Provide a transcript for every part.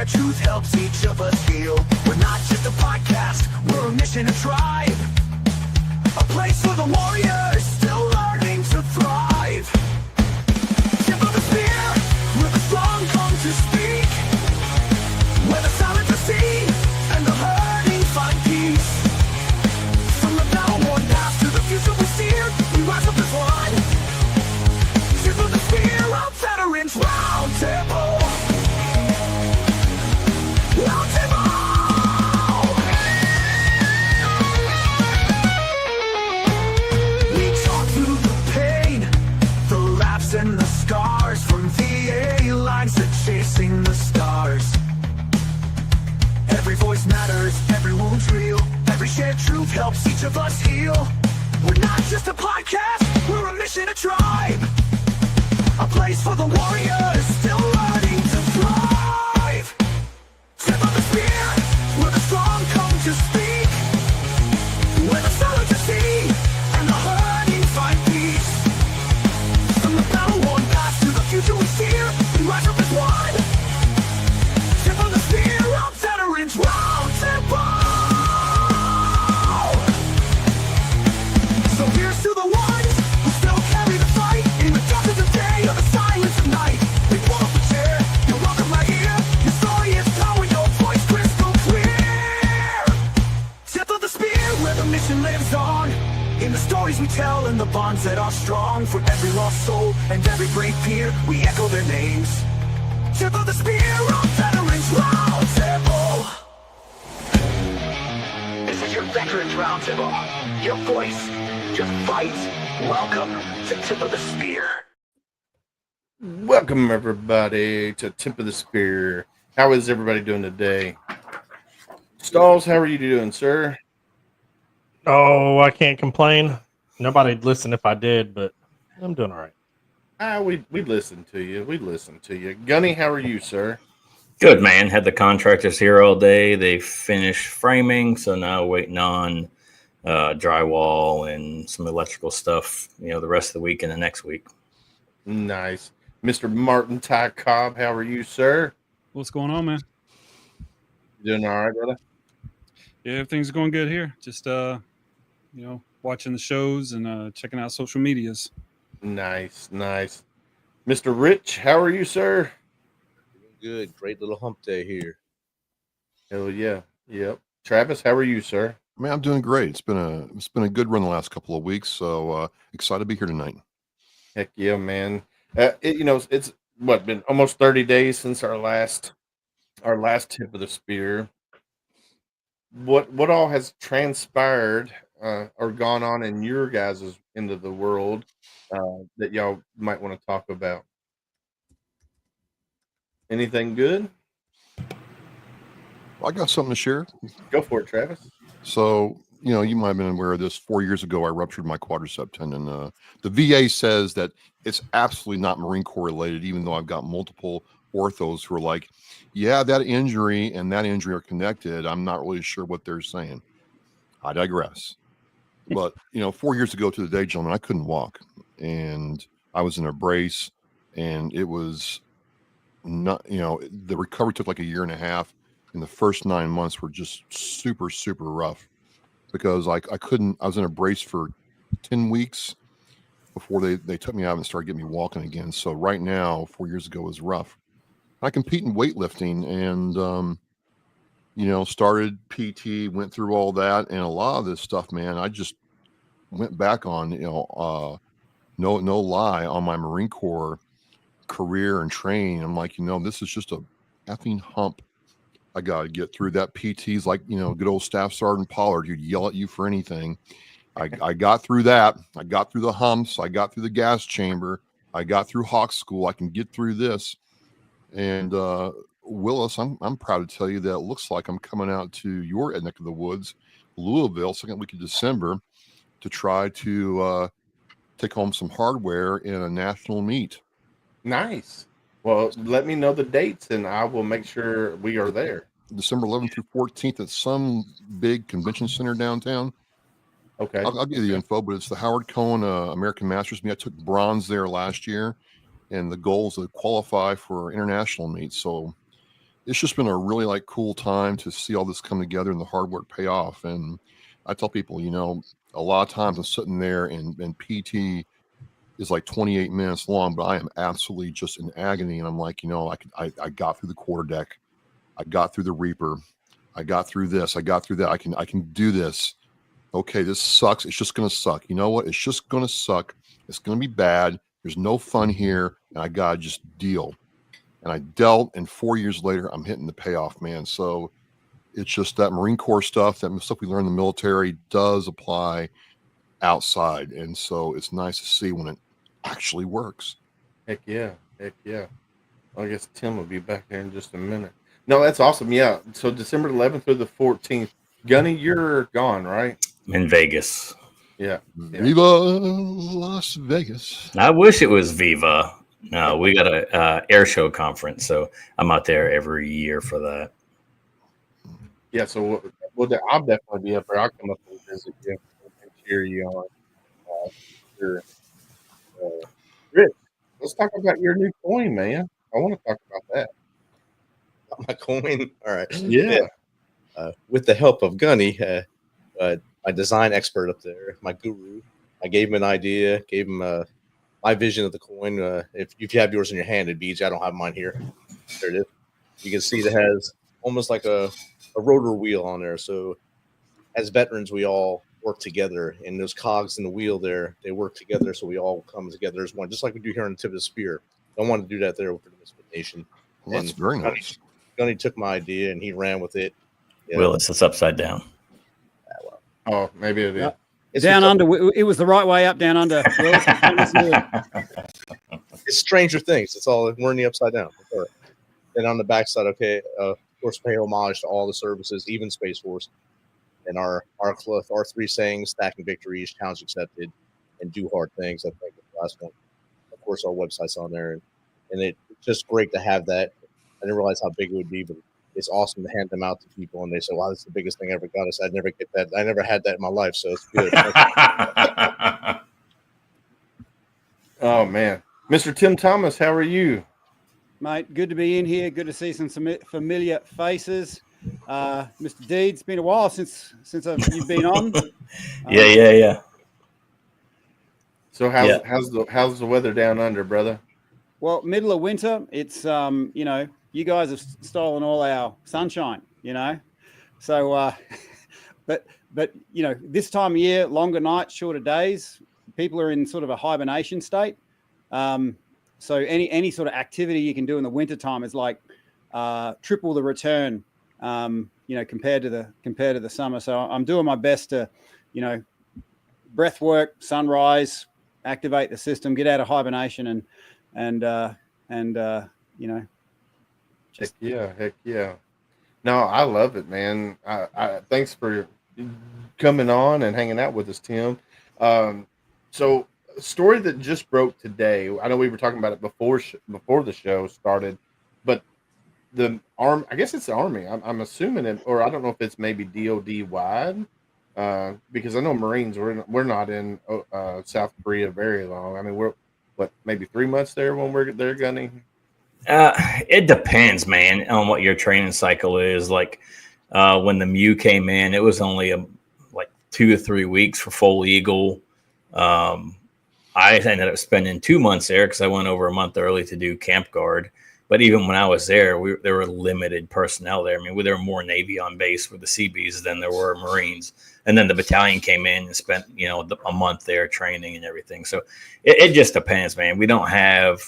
where truth helps each of us heal. We're not just a podcast, we're a mission to tribe. A place for the warriors still learning to thrive. Tip of the spear, where the strong come to speak. Where the silent receive and the hurting find peace. From the battle-worn past to the future we steer, we rise up as one. Tip of the spear, our veterans round table. Round table. We talk through the pain, the laughs and the scars, from VA lines to chasing the stars. Every voice matters, every wound's real. Every shared truth helps each of us heal. We're not just a podcast, we're a mission to tribe. A place for the warriors still learning to thrive. Tip of the spear, where the strong come to speak. Where the silent to see and the hurting find peace. From the battle-worn past to the future we steer, we rise up as one. Tip of the spear, our veterans round table. So here's to the ones who still carry the fight in the darkness of day or the silence of night. They pull up a chair, you're welcome right here. Your story is told, your voice crystal clear. Tip of the spear, where the mission lives on. In the stories we tell and the bonds that are strong. For every lost soul and every brave peer, we echo their names. Tip of the spear, our veterans round table. This is your veterans round table. Your voice, your fight. Welcome to Tip of the Spear. Welcome, everybody, to Tip of the Spear. How is everybody doing today? Stalls, how are you doing, sir? Oh, I can't complain. Nobody'd listen if I did, but I'm doing all right. We listened to you. We listened to you. Gunny, how are you, sir? Good, man. Had the contractors here all day. They finished framing, so now waiting on drywall and some electrical stuff, the rest of the week and the next week. Nice. Mr. Martin Ty Cobb, how are you, sir? What's going on, man? Doing all right, brother? Yeah, everything's going good here. Just watching the shows and checking out social medias. Nice. Mr. Rich, how are you, sir? Good. Great little hump day here. Hell yeah. Yep. Travis, how are you, sir? Man, I'm doing great. It's been a good run the last couple of weeks, so excited to be here tonight. Heck yeah, man. It's been almost 30 days since our last Tip of the Spear. What all has transpired or gone on in your guys' end of the world that y'all might want to talk about? Anything good? Well, I got something to share. Go for it, Travis. So, you might have been aware of this. 4 years ago, I ruptured my quadricep tendon. The VA says that it's absolutely not Marine Corps related, even though I've got multiple orthos who are like, yeah, that injury and that injury are connected. I'm not really sure what they're saying. I digress. But, 4 years ago to the day, gentlemen, I couldn't walk. And I was in a brace, and it was not, the recovery took like a year and a half. And the first 9 months were just super, super rough because I was in a brace for 10 weeks before they took me out and started getting me walking again. So right now, 4 years ago was rough. I compete in weightlifting and, started PT, went through all that. And a lot of this stuff, man, I just went back on, no lie, on my Marine Corps career and training. I'm like, this is just a effing hump. I got to get through that. PT's like, good old Staff Sergeant Pollard, who'd yell at you for anything. I got through that. I got through the humps. I got through the gas chamber. I got through Hawk School. I can get through this. And Willis, I'm proud to tell you that it looks like I'm coming out to your neck of the woods, Louisville, second week of December, to try to take home some hardware in a national meet. Nice. Well, let me know the dates, and I will make sure we are there. December 11th through 14th at some big convention center downtown. Okay. I'll give you the info, but it's the Howard Cohen American Masters meet. I took bronze there last year, and the goal is to qualify for international meets. So it's just been a really like cool time to see all this come together and the hard work pay off. And I tell people, a lot of times I'm sitting there and PT is like 28 minutes long, but I am absolutely just in agony. And I'm like, I got through the quarter deck. I got through the Reaper. I got through this. I got through that. I can do this. Okay, this sucks. It's just going to suck. You know what? It's just going to suck. It's going to be bad. There's no fun here. And I got to just deal. And I dealt. And 4 years later, I'm hitting the payoff, man. So it's just that Marine Corps stuff, that stuff we learn in the military does apply outside. And so it's nice to see when it actually works. Heck yeah. Heck yeah. I guess Tim will be back there in just a minute. No, that's awesome. Yeah. So December 11th through the 14th. Gunny, you're gone, right? I'm in Vegas. Yeah. Viva Las Vegas. I wish it was Viva. No, we got a air show conference, so I'm out there every year for that. Yeah. So I'll definitely be up there. I'll come up and visit you and cheer you on. Sure. Rich, let's talk about your new coin, man. I want to talk about that. My coin. All right. Yeah. With the help of Gunny, my design expert up there, my guru, I gave him an idea, gave him my vision of the coin. If you have yours in your hand, it'd be easy. I don't have mine here. There it is. You can see it has almost like a rotor wheel on there. So as veterans, we all work together, and those cogs in the wheel there, they work together. So we all come together as one, just like we do here on the tip of the spear. I wanted to do that there for the Misfit Nation. Well, that's very nice. Gunny took my idea and he ran with it. Willis, it's upside down. Oh, maybe it is. It's down under. It was the right way up, down under. It's Stranger Things. It's all, we're in the upside down. Right. Then on the backside, okay, of course, pay homage to all the services, even Space Force, and our cloth, our three sayings: stacking victories, challenge accepted, and do hard things. I think the last one. Of course, our website's on there, and it's just great to have that. I didn't realize how big it would be, but it's awesome to hand them out to people, and they say, "Wow, that's the biggest thing I ever got." I said, "I'd never get that. I never had that in my life, so it's good." Oh man, Mr. Tim Thomas, how are you, Mate? Good to be in here. Good to see some familiar faces. Mr. Deed, it's been a while since you've been on. Yeah. So how's the weather down under, brother? Well, middle of winter. It's you guys have stolen all our sunshine. So but this time of year, longer nights, shorter days. People are in sort of a hibernation state. So any sort of activity you can do in the wintertime is like triple the return. Compared to the summer. So I'm doing my best to, breath work, sunrise, activate the system, get out of hibernation, and Heck yeah. No, I love it, man. I thanks for coming on and hanging out with us, Tim. So a story that just broke today. I know we were talking about it before the show started, but the arm, I guess it's the Army. I'm assuming it, or I don't know if it's maybe DOD wide, because I know Marines. We're not in South Korea very long. I mean, we're maybe 3 months there when we're there gunning. It depends, man, on what your training cycle is. Like when the MEU came in, it was only like 2 to 3 weeks for full Eagle. I ended up spending 2 months there because I went over a month early to do Camp Guard. But even when I was there, there were limited personnel there. I mean, there were more Navy on base with the Seabees than there were Marines. And then the battalion came in and spent, a month there training and everything. So it just depends, man. We don't have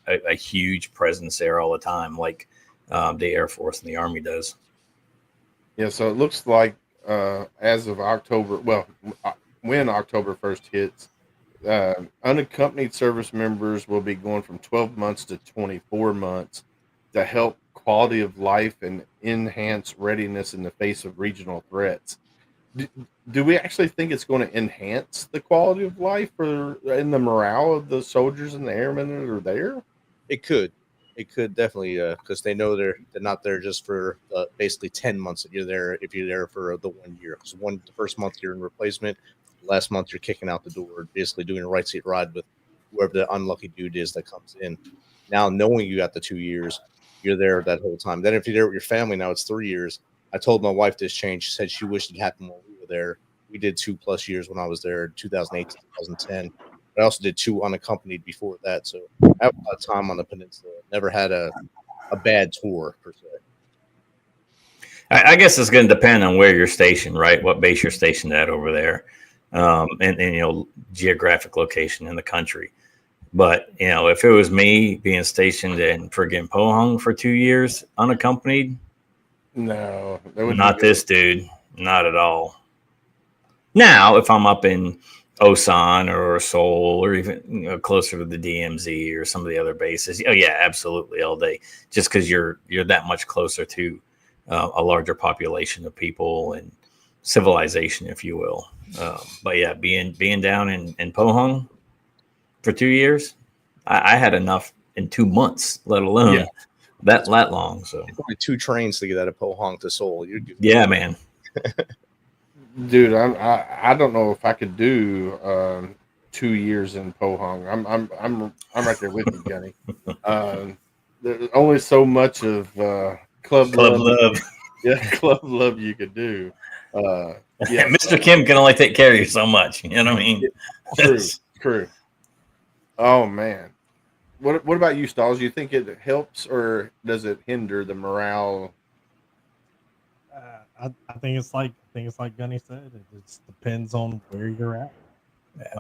a huge presence there all the time like the Air Force and the Army does. Yeah, so it looks like as of October, when October 1st hits, unaccompanied service members will be going from 12 months to 24 months to help quality of life and enhance readiness in the face of regional threats. Do we actually think it's going to enhance the quality of life and the morale of the soldiers and the airmen that are there? It could definitely, because they know they're not there just for basically 10 months. If you're there for the 1 year, because the first month you're in replacement, last month you're kicking out the door, basically doing a right seat ride with whoever the unlucky dude is that comes in. Now knowing you got the 2 years, you're there that whole time. Then if you're there with your family, now it's 3 years. I told my wife this change. She said she wished it happened while we were there. We did 2+ years when I was there, 2008 to 2010. But I also did 2 unaccompanied before that. So I have a lot of time on the peninsula. Never had a bad tour per se. I guess it's going to depend on where you're stationed, right? What base you're stationed at over there, and geographic location in the country. But if it was me being stationed in friggin' Pohang for 2 years unaccompanied, No, that would not be good. this dude, not at all. Now, if I'm up in Osan or Seoul or even closer to the DMZ or some of the other bases, oh yeah, absolutely all day. Just because you're that much closer to a larger population of people and civilization, if you will. But yeah, being down in Pohang for 2 years, I had enough in 2 months, let alone that long. So It's only 2 trains to get out of Pohang to Seoul. You're good. yeah, man. Dude, I don't know if I could do 2 years in Pohang. I'm right there with you, Gunny. There's only so much of club love. Yeah, club love you could do. Yeah, Mr. Kim can only take care of you so much. You know what I mean? True. Oh man, what about you, Stalls? You think it helps or does it hinder the morale? I think it's like Gunny said. It just depends on where you're at. Yeah.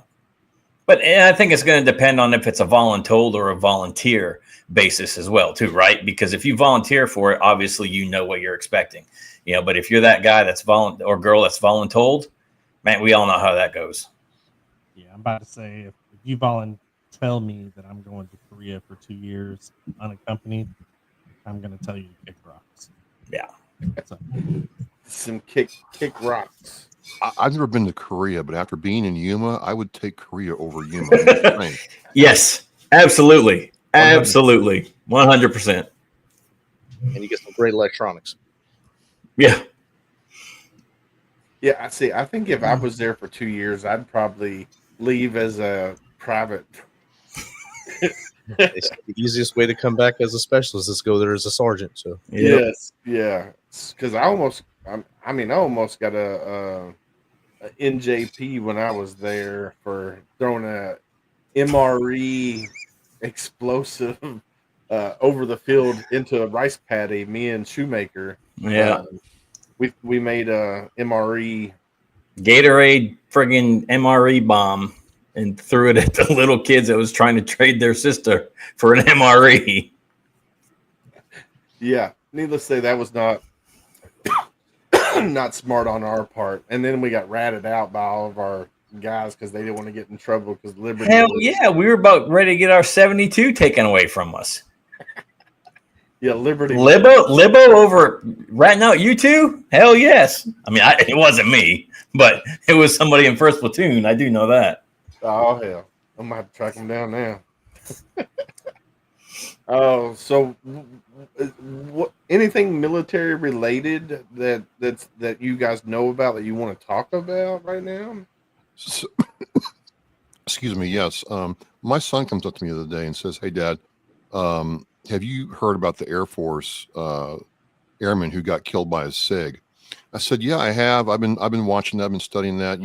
But I think it's going to depend on if it's a voluntold or a volunteer basis as well, too, right? Because if you volunteer for it, obviously you know what you're expecting. But if you're that guy that's or girl that's voluntold, man, we all know how that goes. Yeah, I'm about to say if you tell me that I'm going to Korea for 2 years unaccompanied, I'm going to tell you to kick rocks. Yeah. So. Some kick rocks. I've never been to Korea, but after being in Yuma, I would take Korea over Yuma. Yes, absolutely. 100%. And you get some great electronics. Yeah. Yeah, I see. I think if I was there for 2 years, I'd probably leave as a private. It's the easiest way to come back as a specialist is go there as a sergeant. So Yes, yeah, because I almost got a NJP when I was there for throwing a MRE explosive over the field into a rice paddy. Me and Shoemaker, Yeah. We made a MRE Gatorade friggin' MRE bomb and threw it at the little kids that was trying to trade their sister for an MRE. Yeah, needless to say, that was not smart on our part. And then we got ratted out by all of our guys because they didn't want to get in trouble because Liberty. Hell yeah, we were about ready to get our 72 taken away from us. Yeah, Liberty. Libo over ratting out you two? Hell yes. I mean, it wasn't me, but it was somebody in first platoon. I do know that. Oh hell, I'm gonna have to track him down now. Oh, so what? Anything military related that you guys know about that you want to talk about right now? So, excuse me. Yes. My son comes up to me the other day and says, "Hey, Dad, have you heard about the Air Force airman who got killed by a SIG?" I said, "Yeah, I have. I've been watching that. I've been studying that.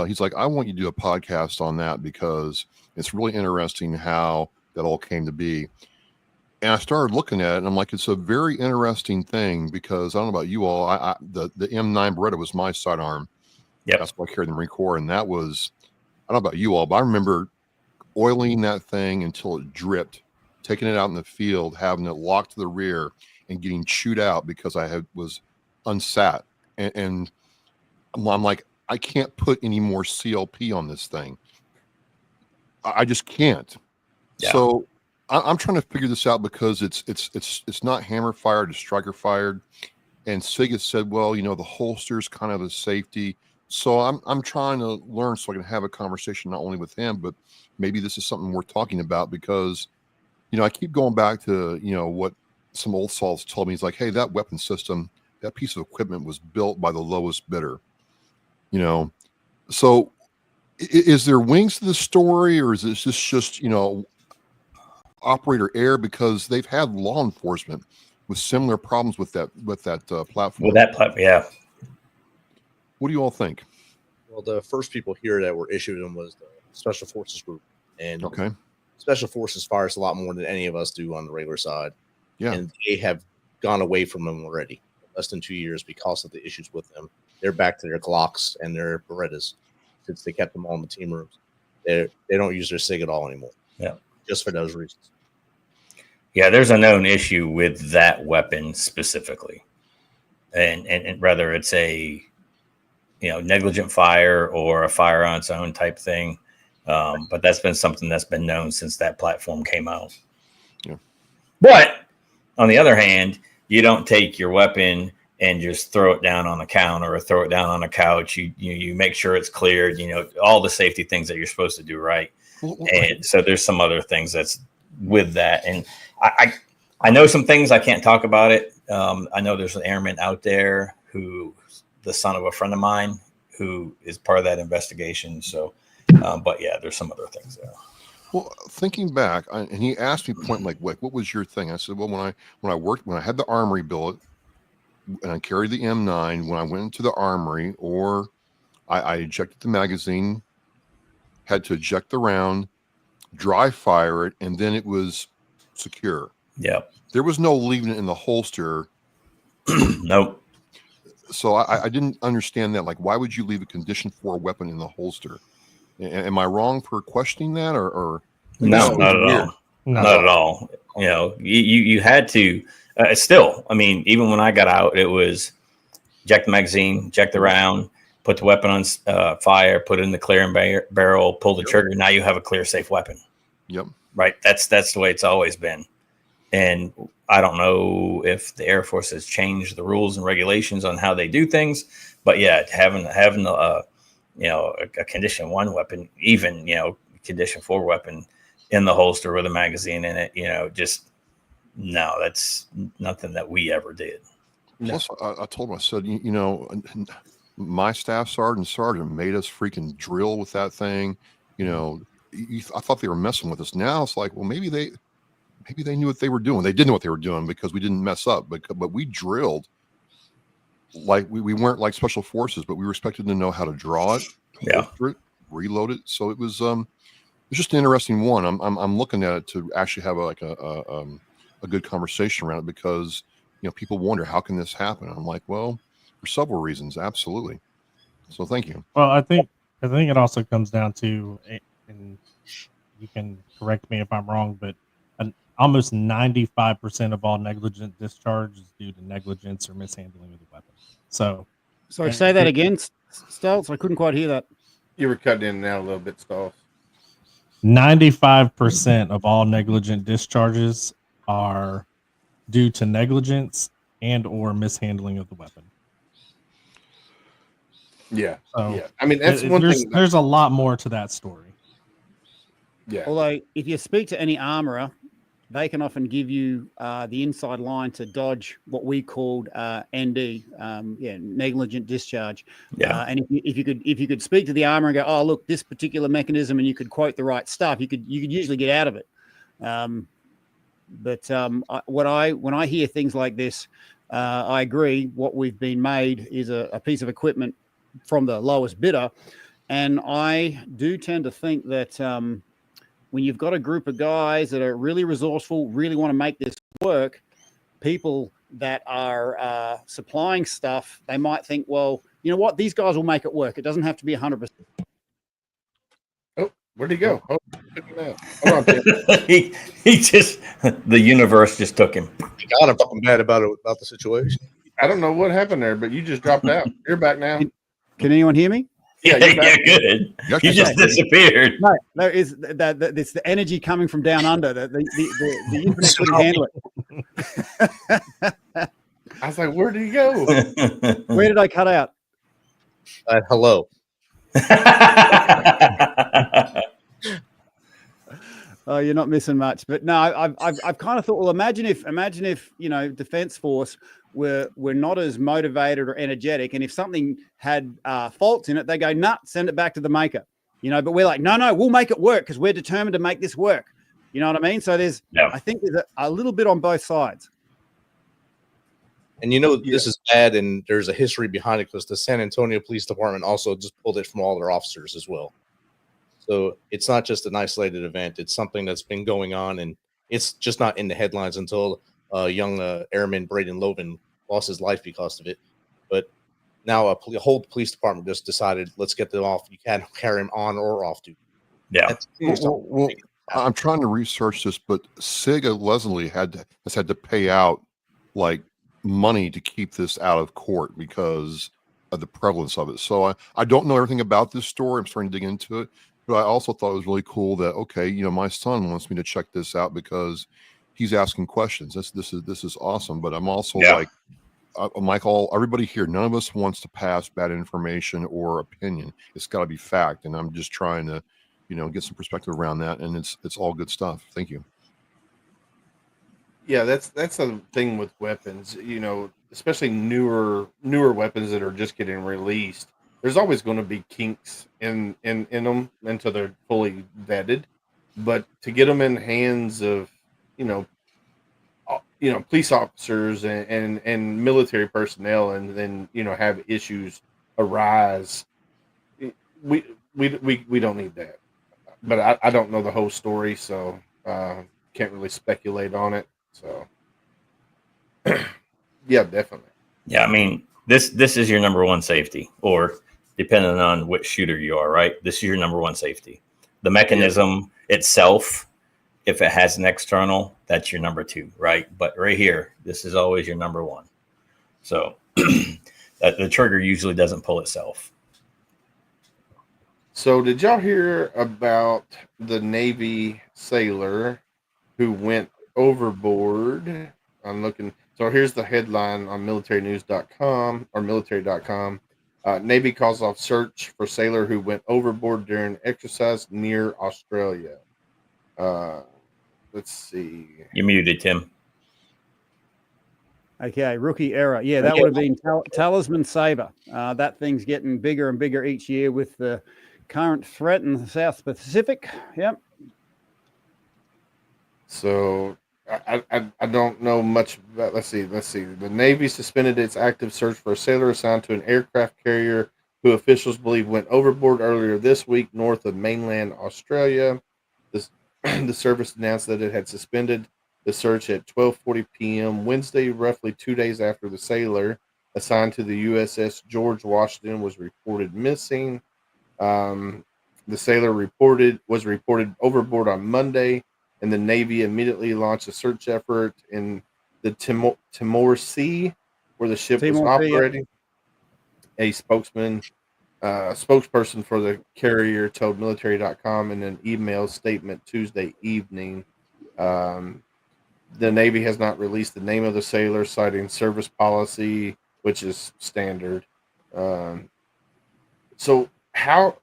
He's like, I want you to do a podcast on that because it's really interesting how that all came to be." And I started looking at it, and I'm like, it's a very interesting thing because I don't know about you all. The M9 Beretta was my sidearm. Yeah, that's what I carried in the Marine Corps, and that was, I don't know about you all, but I remember oiling that thing until it dripped, taking it out in the field, having it locked to the rear, and getting chewed out because I was unsat, and I'm like, I can't put any more CLP on this thing. I just can't. Yeah. So I'm trying to figure this out because it's not hammer fired, it's striker fired. And SIG has said, well, the holster's kind of a safety. So I'm trying to learn so I can have a conversation not only with him, but maybe this is something worth talking about because, I keep going back to, what some old salts told me. He's like, hey, that weapon system, that piece of equipment was built by the lowest bidder. So is there wings to the story, or is this just operator error because they've had law enforcement with similar problems with that platform. With that platform, yeah. What do you all think? Well, the first people here that were issued them was the Special Forces group, and Okay. Special Forces fires a lot more than any of us do on the regular side. Yeah. And they have gone away from them already, less than 2 years, because of the issues with them. They're back to their Glocks and their Berettas since they kept them all in the team rooms. They don't use their SIG at all anymore. Yeah. Just for those reasons. Yeah, there's a known issue with that weapon specifically. And whether it's a negligent fire or a fire on its own type thing. But that's been something that's been known since that platform came out. Yeah. But on the other hand, you don't take your weapon and just throw it down on the counter or throw it down on a couch. You make sure it's cleared, all the safety things that you're supposed to do, right? And so there's some other things that's with that. And I know some things, I can't talk about it. I know there's an airman out there the son of a friend of mine who is part of that investigation. So, but yeah, there's some other things there. Well, thinking back, and he asked me point blank, what was your thing? I said, well, when I had the armory billet and I carried the M9, when I went into the armory, or I ejected the magazine, had to eject the round, dry fire it, and then it was secure. Yeah. There was no leaving it in the holster. Nope. So I didn't understand that. Like, why would you leave a condition 4 weapon in the holster? Am I wrong for questioning that, or no, not at all. Not at all. You had to. Still, I mean, even when I got out, it was eject the magazine, eject the round, put the weapon on fire, put it in the clearing barrel, pull the trigger. Now you have a clear, safe weapon. Yep. Right. That's the way it's always been. And I don't know if the Air Force has changed the rules and regulations on how they do things, but yeah, having a condition 1 weapon, even condition 4 weapon in the holster with a magazine in it, just no, that's nothing that we ever did. Plus, I told him, I said, my staff sergeant made us freaking drill with that thing. I thought they were messing with us. Now it's like, well, maybe they knew what they were doing. They did know what they were doing because we didn't mess up, but we drilled like we weren't like special forces, but we were expected to know how to draw it, it, reload it. So it was just an interesting one. I'm looking at it to actually have a good conversation around it because people wonder how can this happen. I'm like, well, for several reasons, absolutely. So thank you. Well, I think it also comes down to, and you can correct me if I'm wrong, but almost 95% of all negligent discharge is due to negligence or mishandling of the weapon. So, sorry, say that again, Stoltz. I couldn't quite hear that. You were cutting in and out a little bit, Stoltz. 95% of all negligent discharges are due to negligence and or mishandling of the weapon. Yeah. So, yeah. I mean, that's one thing. There's a lot more to that story. Yeah. Although, if you speak to any armorer, they can often give you the inside line to dodge what we called ND, negligent discharge. Yeah. And if you could speak to the armorer and go, oh, look, this particular mechanism, and you could quote the right stuff, you could usually get out of it. When I hear things like this, I agree. What we've been made is a piece of equipment from the lowest bidder, and I do tend to think that when you've got a group of guys that are really resourceful, really want to make this work, people that are supplying stuff, they might think, well, you know what, these guys will make it work. It doesn't have to be 100%. Oh, where'd he go? Oh, hold on, Tim. he just, the universe just took him. God, I'm fucking bad about the situation. I don't know what happened there, but you just dropped out. You're back now. Can anyone hear me? Yeah, Yeah, you're back. good. You just disappeared. No, there is that. It's the energy coming from down under. The internet couldn't handle it. I was like, where did he go? Where did I cut out? Hello. Oh, you're not missing much. But no, I've kind of thought, well, imagine if Defense Force were not as motivated or energetic, and if something had faults in it, they go, nah, send it back to the maker. But we're like, no, we'll make it work because we're determined to make this work. You know what I mean? So I think there's a little bit on both sides. And this is bad, and there's a history behind it because the San Antonio Police Department also just pulled it from all their officers as well. So it's not just an isolated event. It's something that's been going on, and it's just not in the headlines until young airman Braden Loven lost his life because of it. But now a whole police department just decided, let's get them off. You can't carry them on or off duty. Yeah. Well, I'm trying to research this, but SIG allegedly has had to pay out like money to keep this out of court because of the prevalence of it. So I don't know everything about this story. I'm starting to dig into it, but I also thought it was really cool that, okay, my son wants me to check this out because he's asking questions. This is awesome. But I'm also like, everybody here, none of us wants to pass bad information or opinion. It's got to be fact. And I'm just trying to, get some perspective around that. And it's all good stuff. Thank you. Yeah, that's the thing with weapons, especially newer weapons that are just getting released. There's always going to be kinks in them until they're fully vetted. But to get them in the hands of, police officers and military personnel, and then have issues arise, we don't need that. But I don't know the whole story, so can't really speculate on it. So, yeah, definitely. Yeah, I mean, this is your number one safety, or depending on which shooter you are, right? This is your number one safety. The mechanism itself, if it has an external, that's your number two, right? But right here, this is always your number one. So that the trigger usually doesn't pull itself. So did y'all hear about the Navy sailor who went overboard? I'm looking. So here's the headline on militarynews.com or military.com. Navy calls off search for sailor who went overboard during exercise near Australia. Let's see. You're muted, Tim. Okay, rookie error. Yeah, that would have been Talisman Sabre. That thing's getting bigger and bigger each year with the current threat in the South Pacific. Yep. So I don't know much about. Let's see. The Navy suspended its active search for a sailor assigned to an aircraft carrier who officials believe went overboard earlier this week north of mainland Australia. The service announced that it had suspended the search at 12:40 p.m. Wednesday, roughly 2 days after the sailor assigned to the USS George Washington was reported missing. The sailor was reported overboard on Monday, and the Navy immediately launched a search effort in the Timor Sea, where the ship was operating. A spokesperson for the carrier told military.com in an email statement Tuesday evening. The Navy has not released the name of the sailor, citing service policy, which is standard. So how?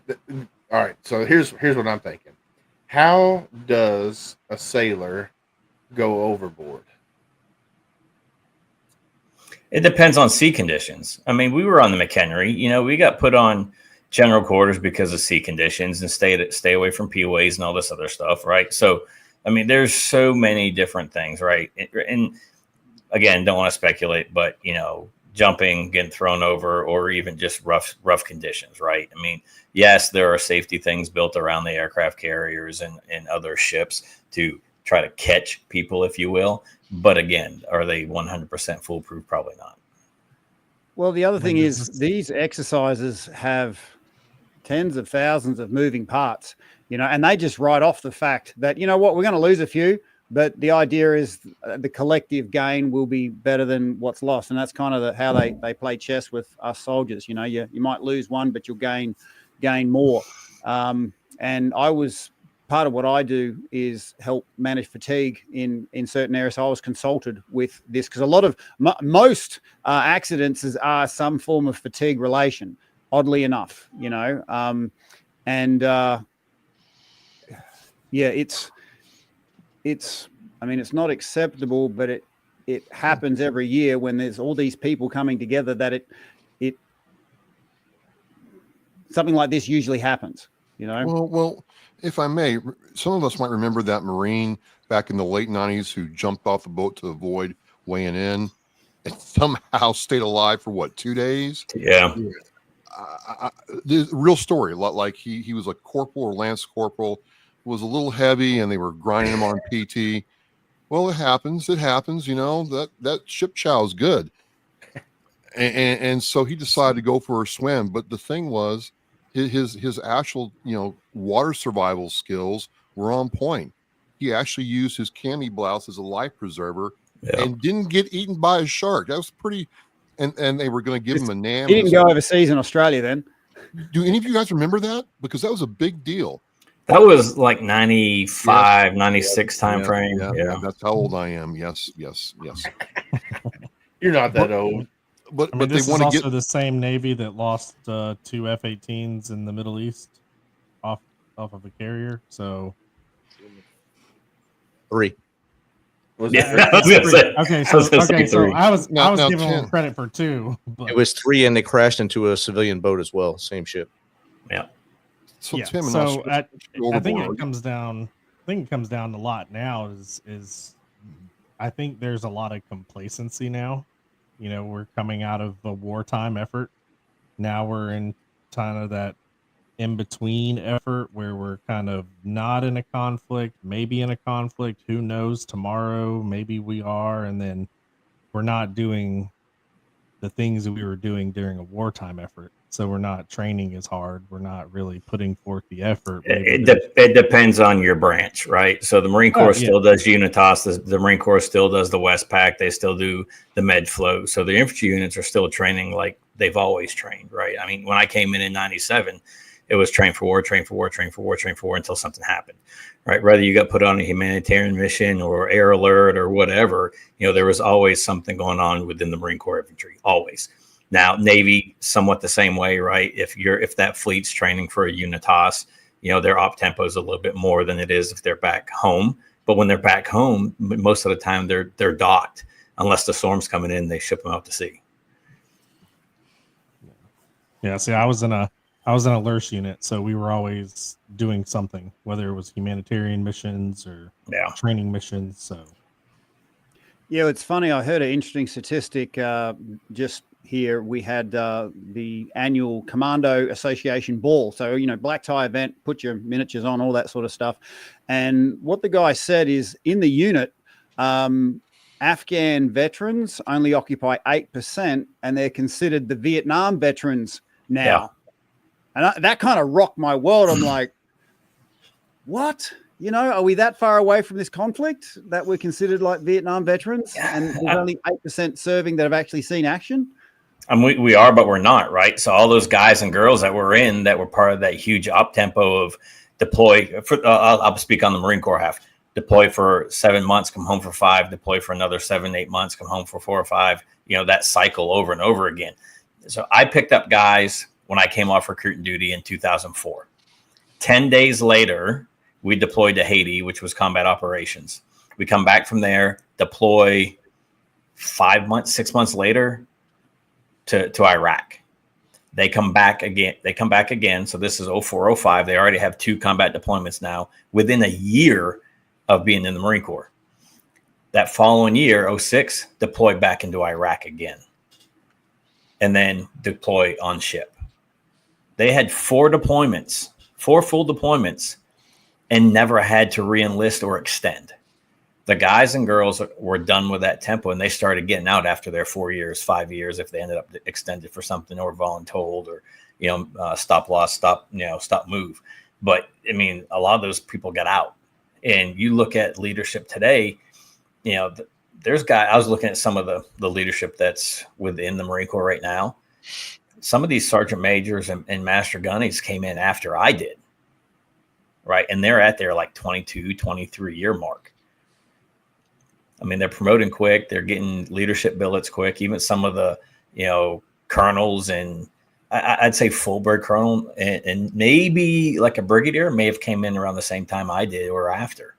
All right. So here's what I'm thinking. How does a sailor go overboard? It depends on sea conditions. I mean, we were on the McHenry. We got put on general quarters because of sea conditions and stay away from P-ways and all this other stuff, right? So, I mean, there's so many different things, right? And again, don't want to speculate, but jumping, getting thrown over, or even just rough conditions, right? I mean, yes, there are safety things built around the aircraft carriers and other ships to try to catch people, if you will. But again, are they 100% foolproof? Probably not. Well, the other thing is these exercises have tens of thousands of moving parts, and they just write off the fact that, we're going to lose a few, but the idea is the collective gain will be better than what's lost. And that's kind of how they play chess with us soldiers. You might lose one, but you'll gain more. And part of what I do is help manage fatigue in certain areas. So I was consulted with this because a lot of most accidents are some form of fatigue relation, oddly enough, it's not acceptable, but it happens every year when there's all these people coming together that something like this usually happens, Well, If I may, some of us might remember that Marine back in the late 90s who jumped off the boat to avoid weighing in and somehow stayed alive for what, 2 days? Yeah. The real story, like he was a corporal or lance corporal, was a little heavy, and they were grinding him on PT. Well, it happens. You know, that ship chow is good. And so he decided to go for a swim. But the thing was, his actual, you know, water survival skills were on point. He actually used his cami blouse as a life preserver and didn't get eaten by a shark. That was pretty. And they were going to give him a NAM. He didn't go overseas in Australia then. Do any of you guys remember that? Because that was a big deal. That was like 95, 96 time frame. Yeah, that's how old I am. Yes. You're not that old. But this they want is to also the same Navy that lost 2 F-18s in the Middle East off of a carrier. So 3. Was Yeah, I was gonna say. okay, I was gonna say so 3. I was Now giving 10. them credit for 2. But It was 3, and they crashed into a civilian boat as well. Same ship. Yeah. So yeah, Tim, and so I think overboard. it comes down. I think it comes down a lot now. Is I think there's a lot of complacency now. You know, we're coming out of a wartime effort. Now we're in kind of that in between effort where we're kind of not in a conflict, maybe in a conflict. Who knows? Tomorrow, maybe we are, and then we're not doing the things that we were doing during a wartime effort. So we're not training as hard. We're not really putting forth the effort. It depends on your branch, right? So the Marine Corps still does Unitas. The Marine Corps still does the Westpac. They still do the Med Flow. So the infantry units are still training like they've always trained, right? I mean, when I came in 97, it was train for war, train for war, train for war, train for war until something happened, right? Whether you got put on a humanitarian mission or air alert or whatever, you know, there was always something going on within the Marine Corps infantry, always. Now, Navy, somewhat the same way, right? If that fleet's training for a Unitas, you know, their op tempo is a little bit more than it is if they're back home. But when they're back home, most of the time they're docked. Unless the storm's coming in, they ship them out to sea. Yeah, see, I was in a LURS unit, so we were always doing something, whether it was humanitarian missions or training missions. So, yeah, it's funny. I heard an interesting statistic just here. We had the annual Commando Association ball. So, you know, black tie event, put your miniatures on, all that sort of stuff. And what the guy said is in the unit, Afghan veterans only occupy 8%, and they're considered the Vietnam veterans now. Yeah. And that kind of rocked my world. I'm like, what? You know, are we that far away from this conflict that we're considered like Vietnam veterans? And there's only 8% serving that have actually seen action? We are, but we're not, right? So all those guys and girls that were part of that huge op tempo of deploy. I'll speak on the Marine Corps half. Deploy for 7 months, come home for 5, deploy for another 7-8 months, come home for 4 or 5, you know, that cycle over and over again. So I picked up guys when I came off recruiting duty in 2004. 10 days later, we deployed to Haiti, which was combat operations. We come back from there, deploy 6 months later to Iraq. They come back again. So this is 04, 05. They already have 2 combat deployments now within a year of being in the Marine Corps. That following year, 06, deploy back into Iraq again. And then deploy on ship. They had 4 full deployments, and never had to re-enlist or extend. The guys and girls were done with that tempo, and they started getting out after their 4 years, 5 years, if they ended up extended for something or voluntold or, you know, stop loss, stop move. But I mean, a lot of those people got out. And you look at leadership today, you know, there's guys. I was looking at some of the leadership that's within the Marine Corps right now. Some of these sergeant majors and master gunnies came in after I did, right? And they're at their like 22, 23 year mark. I mean, they're promoting quick. They're getting leadership billets quick. Even some of the, you know, colonels and I'd say full bird colonel and maybe like a brigadier may have came in around the same time I did or after.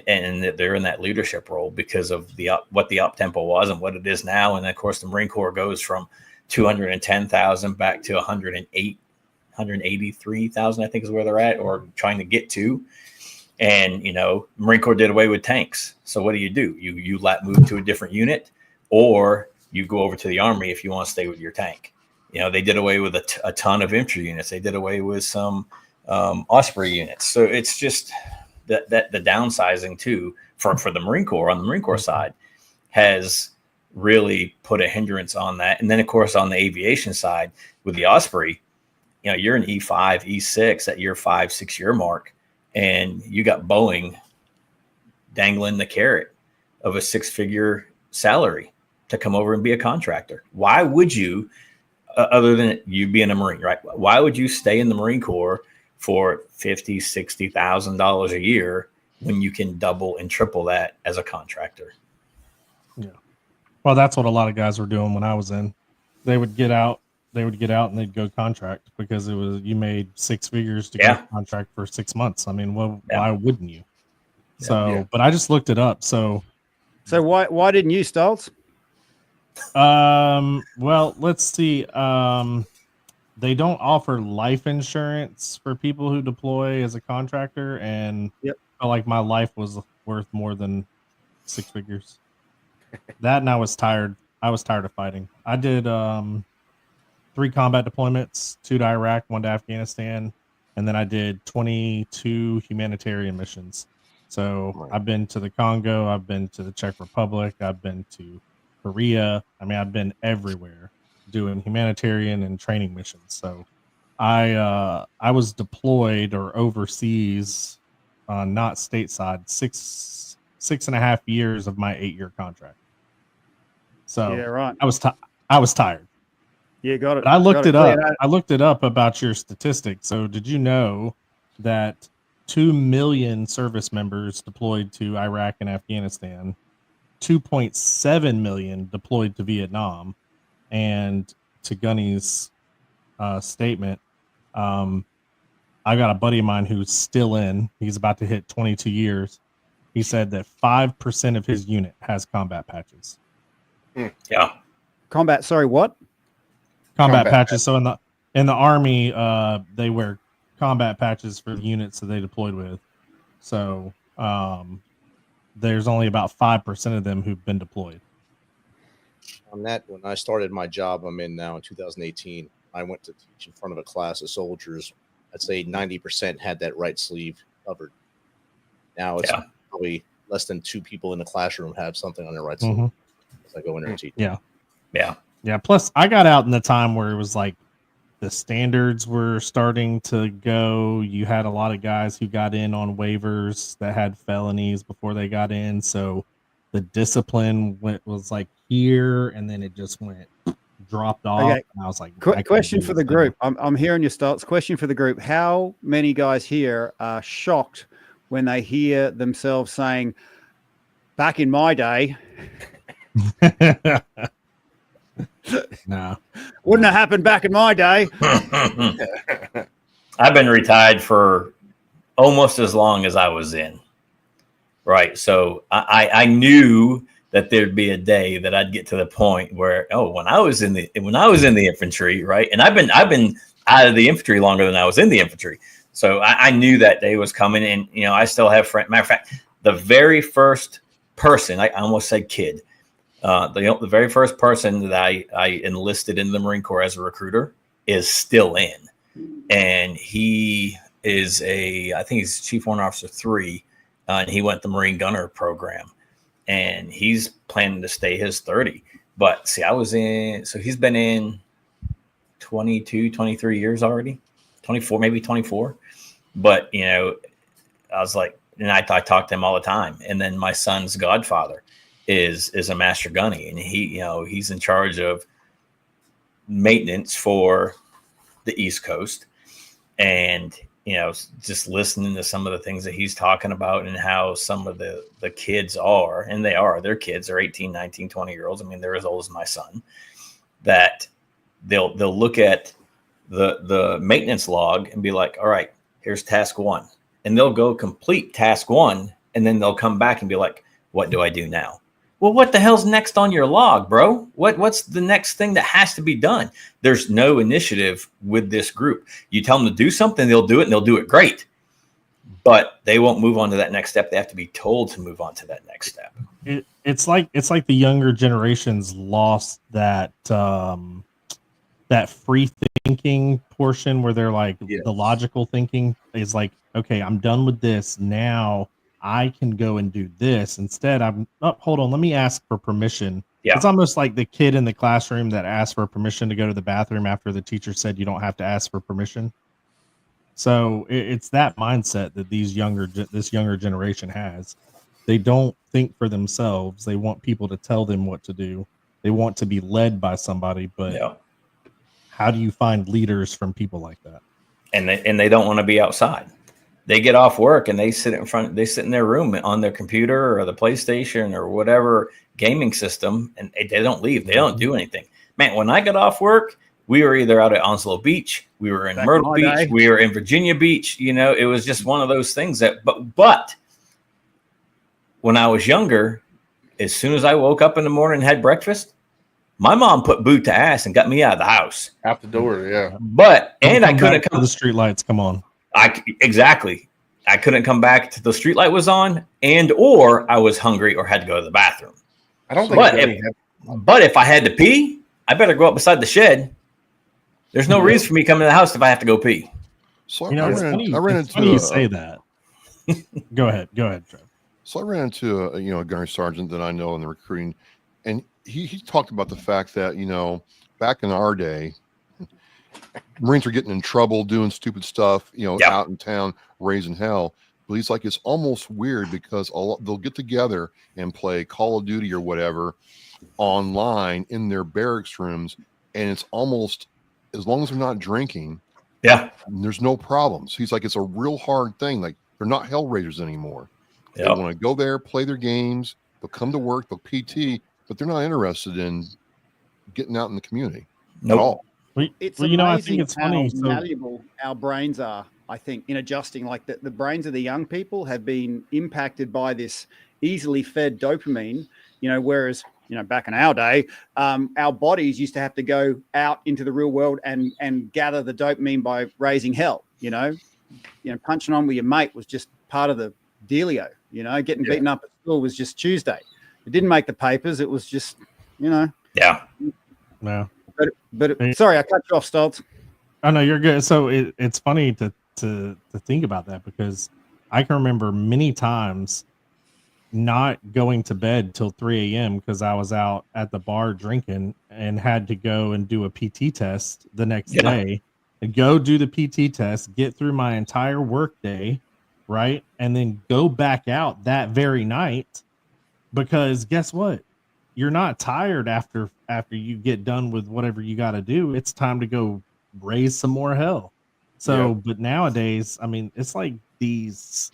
And they're in that leadership role because of what the up tempo was and what it is now. And of course, the Marine Corps goes from 210,000 back to 108, 183,000, I think is where they're at, or trying to get to. And, you know, Marine Corps did away with tanks. So what do? You move to a different unit, or you go over to the Army if you want to stay with your tank. You know, they did away with a ton of infantry units. They did away with some Osprey units. So it's just that the downsizing too for the Marine Corps, on the Marine Corps side, has really put a hindrance on that. And then, of course, on the aviation side with the Osprey, you know, you're an E5, E6 at your 5-6 year mark, and you got Boeing dangling the carrot of a 6-figure salary to come over and be a contractor. Why would you, other than you being a Marine, right? Why would you stay in the Marine Corps for $50,000, $60,000 a year when you can double and triple that as a contractor? Yeah. Well, that's what a lot of guys were doing when I was in. They would get out and they'd go contract because it was, you made 6 figures to go contract for 6 months. I mean, well, why wouldn't you? So, but I just looked it up. So why didn't you, Stoltz? Well, let's see. They don't offer life insurance for people who deploy as a contractor, and I felt like my life was worth more than 6 figures. That, and I was tired. I was tired of fighting. I did 3 combat deployments, 2 to Iraq, 1 to Afghanistan, and then I did 22 humanitarian missions. So I've been to the Congo, I've been to the Czech Republic, I've been to Korea. I mean, I've been everywhere doing humanitarian and training missions. So I was deployed or overseas, not stateside, 6.5 years of my 8-year contract. So right. I was tired. Yeah, got it. But I looked it up. I looked it up about your statistics. So did you know that 2 million service members deployed to Iraq and Afghanistan, 2.7 million deployed to Vietnam, and to Gunny's statement, I got a buddy of mine who's still in. He's about to hit 22 years. He said that 5% of his unit has combat patches. Yeah. Combat. Sorry, what? Combat patches. So in the Army, they wear combat patches for the units that they deployed with. So there's only about 5% of them who've been deployed. On that, when I started my job I'm in now in 2018, I went to teach in front of a class of soldiers. I'd say 90% had that right sleeve covered. Now it's probably less than 2 people in the classroom have something on their right sleeve as I go in there and teach. Yeah. Plus, I got out in the time where it was like the standards were starting to go. You had a lot of guys who got in on waivers that had felonies before they got in. So the discipline was like here, and then it just dropped off. Okay. And I was like, question for the group. I'm hearing your starts. Question for the group. How many guys here are shocked when they hear themselves saying, back in my day? No, wouldn't have happened back in my day. I've been retired for almost as long as I was in. Right. So I knew that there'd be a day that I'd get to the point where, when I was in the infantry, right. And I've been out of the infantry longer than I was in the infantry. So I knew that day was coming. And, you know, I still have friends. Matter of fact, the very first person, I almost said kid, the very first person that I enlisted in the Marine Corps as a recruiter is still in. And he is I think he's Chief Warrant Officer 3. And he went the Marine Gunner program, and he's planning to stay his 30. But see, so he's been in 22, 23 years already, 24, maybe 24. But, you know, I was like, and I talk to him all the time. And then my son's godfather is a master gunny, and he's in charge of maintenance for the East Coast. And, you know, just listening to some of the things that he's talking about and how some of the kids are, and their kids are 18, 19, 20-year-olds. I mean, they're as old as my son, that they'll look at the maintenance log and be like, all right, here's task 1. And they'll go complete task 1. And then they'll come back and be like, what do I do now? Well, what the hell's next on your log, bro? What's the next thing that has to be done? There's no initiative with this group. You tell them to do something, they'll do it, and they'll do it great. But they won't move on to that next step. They have to be told to move on to that next step. It's like the younger generations lost that that free thinking portion where they're like the logical thinking is like, okay, I'm done with this now. I can go and do this instead. Hold on, let me ask for permission. Yeah. It's almost like the kid in the classroom that asked for permission to go to the bathroom after the teacher said you don't have to ask for permission. So it's that mindset that this younger generation has. They don't think for themselves. They want people to tell them what to do. They want to be led by somebody, but how do you find leaders from people like that? And they don't want to be outside. They get off work and they sit in their room on their computer or the PlayStation or whatever gaming system, and they don't leave. They don't do anything. Man, when I got off work, we were either out at Onslow Beach, we were in Myrtle Beach, we were in Virginia Beach. You know, it was just one of those things that, but when I was younger, as soon as I woke up in the morning and had breakfast, my mom put boot to ass and got me out of the house. Out the door, yeah. But, and I couldn't come to the street lights, come on. Exactly. I couldn't come back till the street light was on, or I was hungry or had to go to the bathroom. I don't think. But if I had to pee, I better go up beside the shed. There's no reason for me coming to the house if I have to go pee. So I ran into you say that. Go ahead, Trev. So I ran into a gunnery sergeant that I know in the recruiting, and he talked about the fact that back in our day, Marines are getting in trouble doing stupid stuff, out in town raising hell. But he's like, it's almost weird because they'll get together and play Call of Duty or whatever online in their barracks rooms, and it's almost, as long as they're not drinking, there's no problems. He's like, it's a real hard thing. Like, they're not hell raisers anymore. They want to go there, play their games. They'll come to work, they'll PT, but they're not interested in getting out in the community at all. It's amazing I think it's how funny. malleable our brains are, I think, in adjusting. Like the brains of the young people have been impacted by this easily fed dopamine, whereas, back in our day, our bodies used to have to go out into the real world and gather the dopamine by raising hell. Punching on with your mate was just part of the dealio. Getting beaten up at school was just Tuesday. It didn't make the papers. It was just, No. But sorry, I cut you off, Stoltz. Oh no, you're good. So it's funny to think about that, because I can remember many times not going to bed till 3 a.m. because I was out at the bar drinking and had to go and do a PT test the next day, and go do the PT test, get through my entire work day, right? And then go back out that very night, because guess what? You're not tired after you get done with whatever you got to do. It's time to go raise some more hell. So, but nowadays, I mean, it's like these,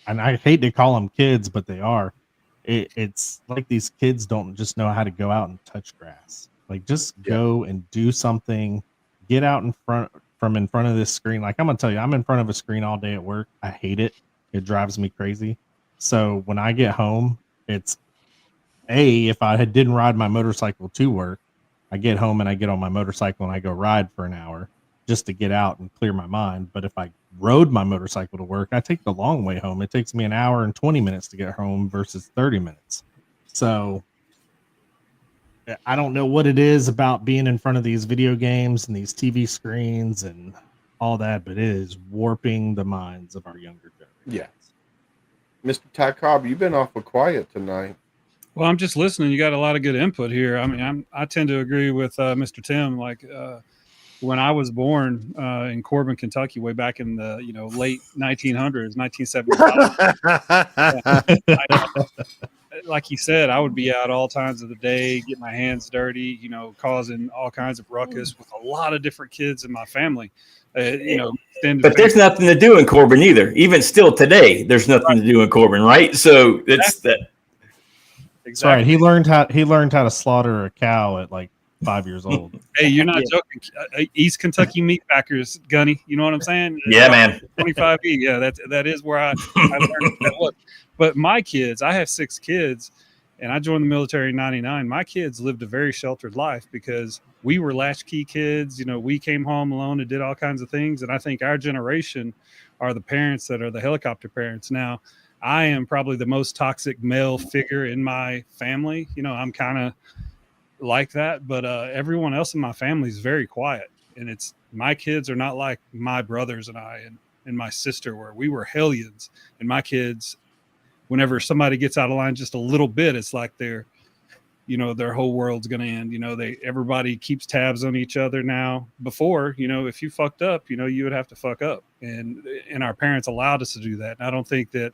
and I hate to call them kids, but they are. It's like these kids don't just know how to go out and touch grass. Like, just go and do something. Get out in front of this screen. Like, I'm gonna tell you, I'm in front of a screen all day at work. I hate it. It drives me crazy. So when I get home, it's if I didn't ride my motorcycle to work, I get home and I get on my motorcycle and I go ride for an hour just to get out and clear my mind. But if I rode my motorcycle to work, I take the long way home. It takes me an hour and 20 minutes to get home versus 30 minutes. So I don't know what it is about being in front of these video games and these TV screens and all that, but it is warping the minds of our younger generation. Yeah. Mr. Ty Cobb, you've been awful quiet tonight. Well, I'm just listening. You got a lot of good input here. I mean, I tend to agree with Mr. Tim. Like when I was born in Corbin, Kentucky, way back in the late 1900s, 1975. Like he said, I would be out all times of the day, get my hands dirty, causing all kinds of ruckus with a lot of different kids in my family. But there's nothing to do in Corbin either. Even still today, there's nothing to do in Corbin, right? So it's that. Exactly. Sorry, he learned how to slaughter a cow at like 5 years old. Hey, you're not joking. East Kentucky meat packers, Gunny. You know what I'm saying? Yeah, man. 25E. Yeah, that is where I learned that look. But my kids, I have 6 kids, and I joined the military in 99. My kids lived a very sheltered life because we were latchkey kids. You know, we came home alone and did all kinds of things. And I think our generation are the parents that are the helicopter parents. Now, I am probably the most toxic male figure in my family. You know, I'm kind of like that, but everyone else in my family is very quiet. And it's, my kids are not like my brothers and I and my sister, where we were hellions. And my kids, whenever somebody gets out of line just a little bit, it's like their whole world's going to end. You know, everybody keeps tabs on each other now. Before, you know, if you fucked up, you know, you would have to fuck up. And our parents allowed us to do that. And I don't think that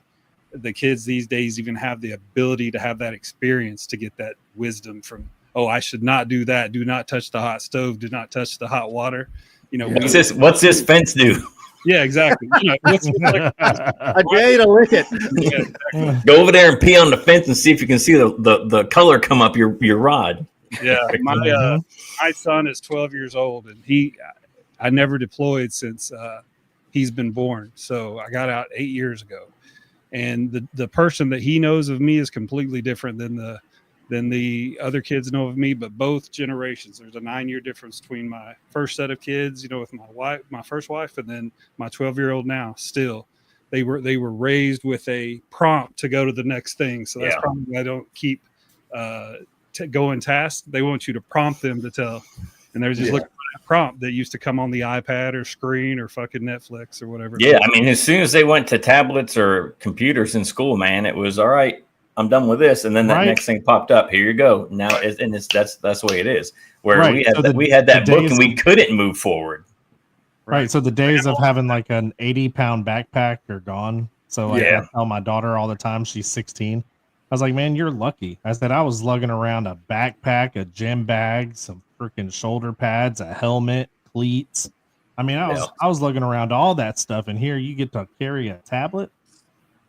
the kids these days even have the ability to have that experience to get that wisdom from, oh, I should not do that. Do not touch the hot stove. Do not touch the hot water. You know, what's this fence do? Yeah, exactly. You know, I dare you to lick it. Yeah, exactly. Go over there and pee on the fence and see if you can see the color come up your rod. Yeah, my son is 12 years old, and I never deployed since he's been born. So I got out 8 years ago, and the person that he knows of me is completely different than the other kids know of me. But both generations, there's a 9-year difference between my first set of kids, you know, with my first wife, and then my 12-year-old now. Still, they were raised with a prompt to go to the next thing. So that's probably why I don't keep going tasks. They want you to prompt them to tell, and they're just looking for that prompt that used to come on the iPad or screen or fucking Netflix or whatever. Yeah, I mean, as soon as they went to tablets or computers in school, man, it was all right. I'm done with this, and then that next thing popped up. Here you go. Now, that's the way it is. Where we had that book and we couldn't move forward. Right. So the days of having like an 80-pound backpack are gone. So I tell my daughter all the time. She's 16. I was like, man, you're lucky. I said I was lugging around a backpack, a gym bag, some freaking shoulder pads, a helmet, cleats. I mean, I was lugging around all that stuff, and here you get to carry a tablet.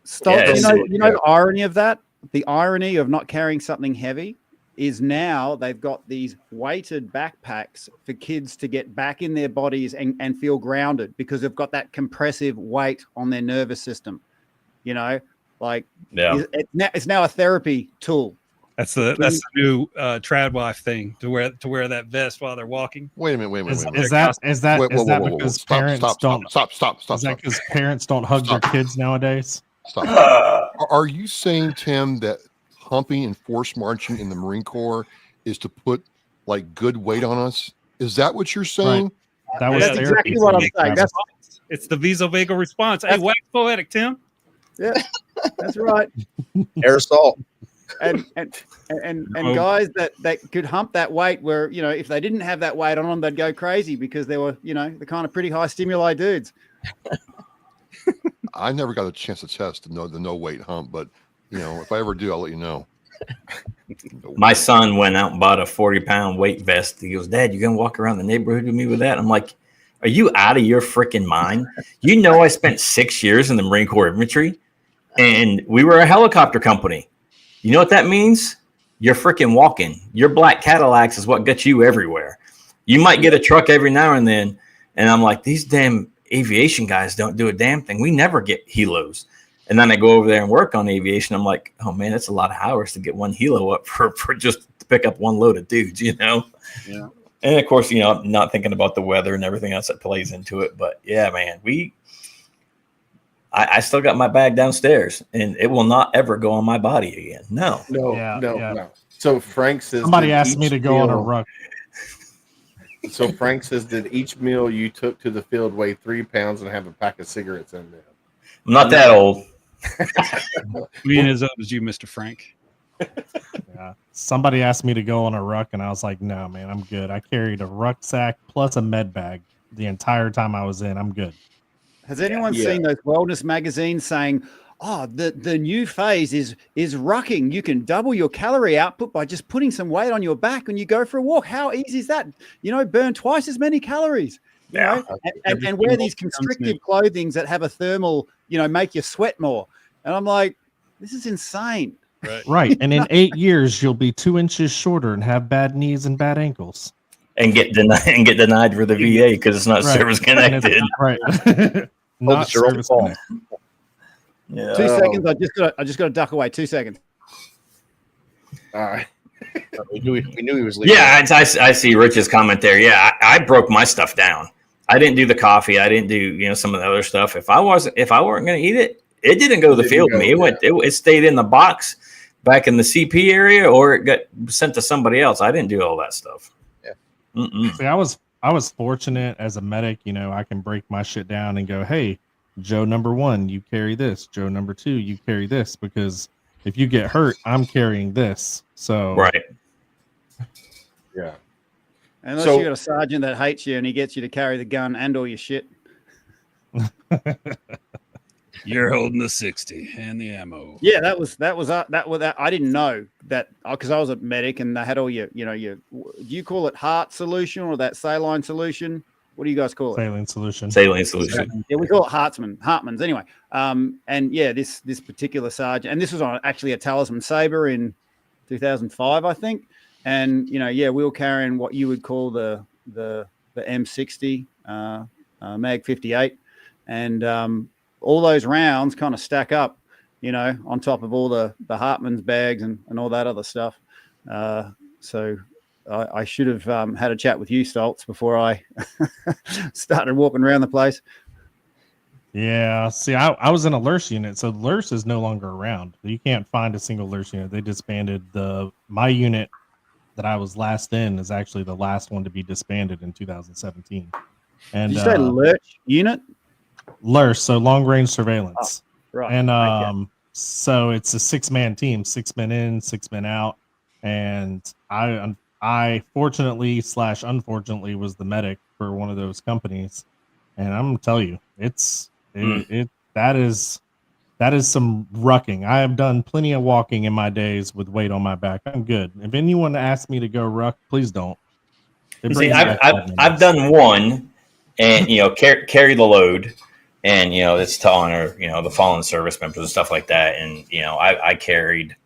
Stop. Yeah, you know the irony of that? The irony of not carrying something heavy is now they've got these weighted backpacks for kids to get back in their bodies and feel grounded, because they've got that compressive weight on their nervous system. You know, like it's now a therapy tool. That's the new trad wife thing, to wear that vest while they're walking. Wait a minute. Is that because parents don't stop? Is that because parents don't hug their kids nowadays? Stop. Are you saying, Tim, that humping and force marching in the Marine Corps is to put like good weight on us? Is that what you're saying? Right. That was exactly what I'm saying. It's the vasovagal response. Hey, wax poetic, Tim. Yeah, that's right. Aerosol. And guys that could hump that weight were, you know, if they didn't have that weight on them, they'd go crazy because they were, you know, the kind of pretty high stimuli dudes. I never got a chance to test the no weight hump, but you know, if I ever do, I'll let you know. My son went out and bought a 40-pound weight vest. He goes, Dad, you gonna walk around the neighborhood with me with that? I'm like, are you out of your freaking mind? You know, I spent 6 years in the Marine Corps infantry, and we were a helicopter company. You know what that means? You're freaking walking. Your black Cadillacs is what gets you everywhere. You might get a truck every now and then, and I'm like, these damn aviation guys don't do a damn thing. We never get helos. And then I go over there and work on aviation. I'm like, oh man, that's a lot of hours to get one helo up for just to pick up one load of dudes, you know? Yeah. And of course, you know, I'm not thinking about the weather and everything else that plays into it. But yeah, man, I still got my bag downstairs, and it will not ever go on my body again. No. So Frank says somebody asked me to go on a ruck. So Frank says, did each meal you took to the field weigh 3 pounds and have a pack of cigarettes in there? I'm not that old. We ain't as old as you, Mr. Frank. Yeah. Somebody asked me to go on a ruck, and I was like, no, man, I'm good. I carried a rucksack plus a med bag the entire time I was in. I'm good. Has anyone seen those wellness magazines saying, oh, the new phase is rucking. You can double your calorie output by just putting some weight on your back when you go for a walk. How easy is that? You know, burn twice as many calories. You know? And wear these constrictive clothings that have a thermal, you know, make you sweat more. And I'm like, this is insane. Right. And in 8 years, you'll be 2 inches shorter and have bad knees and bad ankles. And get denied for the VA because it's not service connected. Right. Not service connected. Yeah. 2 seconds. I just got to duck away. 2 seconds. All right. We knew he was leaving. Yeah, I see Rich's comment there. Yeah, I broke my stuff down. I didn't do the coffee. I didn't do some of the other stuff. If I weren't going to eat it, it didn't go to the field with me. It stayed in the box back in the CP area, or it got sent to somebody else. I didn't do all that stuff. Yeah. See, I was fortunate as a medic. I can break my shit down and go, hey, Joe number 1, you carry this. Joe number 2, you carry this, because if you get hurt, I'm carrying this. So Right. Yeah. Unless So- you got a sergeant that hates you and he gets you to carry the gun and all your shit. You're holding the 60 and the ammo. Yeah, that was I didn't know that because I was a medic and they had all your do you call it heart solution or that saline solution? What do you guys call it? saline solution. Saline solution. Yeah, we call it Hartman's anyway. And yeah, this particular sergeant, and this was on actually a Talisman Sabre in 2005, I think. And we were carrying what you would call the M60 Mag 58, and all those rounds kind of stack up, on top of all the Hartman's bags and all that other stuff. So I should have had a chat with you, Stoltz, before I started walking around the place. Yeah. See, I was in a LURS unit, so LURS is no longer around. You can't find a single LURS unit. They disbanded my unit that I was last in is actually the last one to be disbanded in 2017. And Did you say Lurch unit? LURS, so long range surveillance. Right. And okay. so it's a 6-man team, 6 men in, 6 men out. And I fortunately / unfortunately was the medic for one of those companies. And I'm gonna tell you, that is some rucking. I have done plenty of walking in my days with weight on my back. I'm good. If anyone asks me to go ruck, please don't. See, I've done one, and carry the load, and it's to honor the fallen service members and stuff like that. And I carried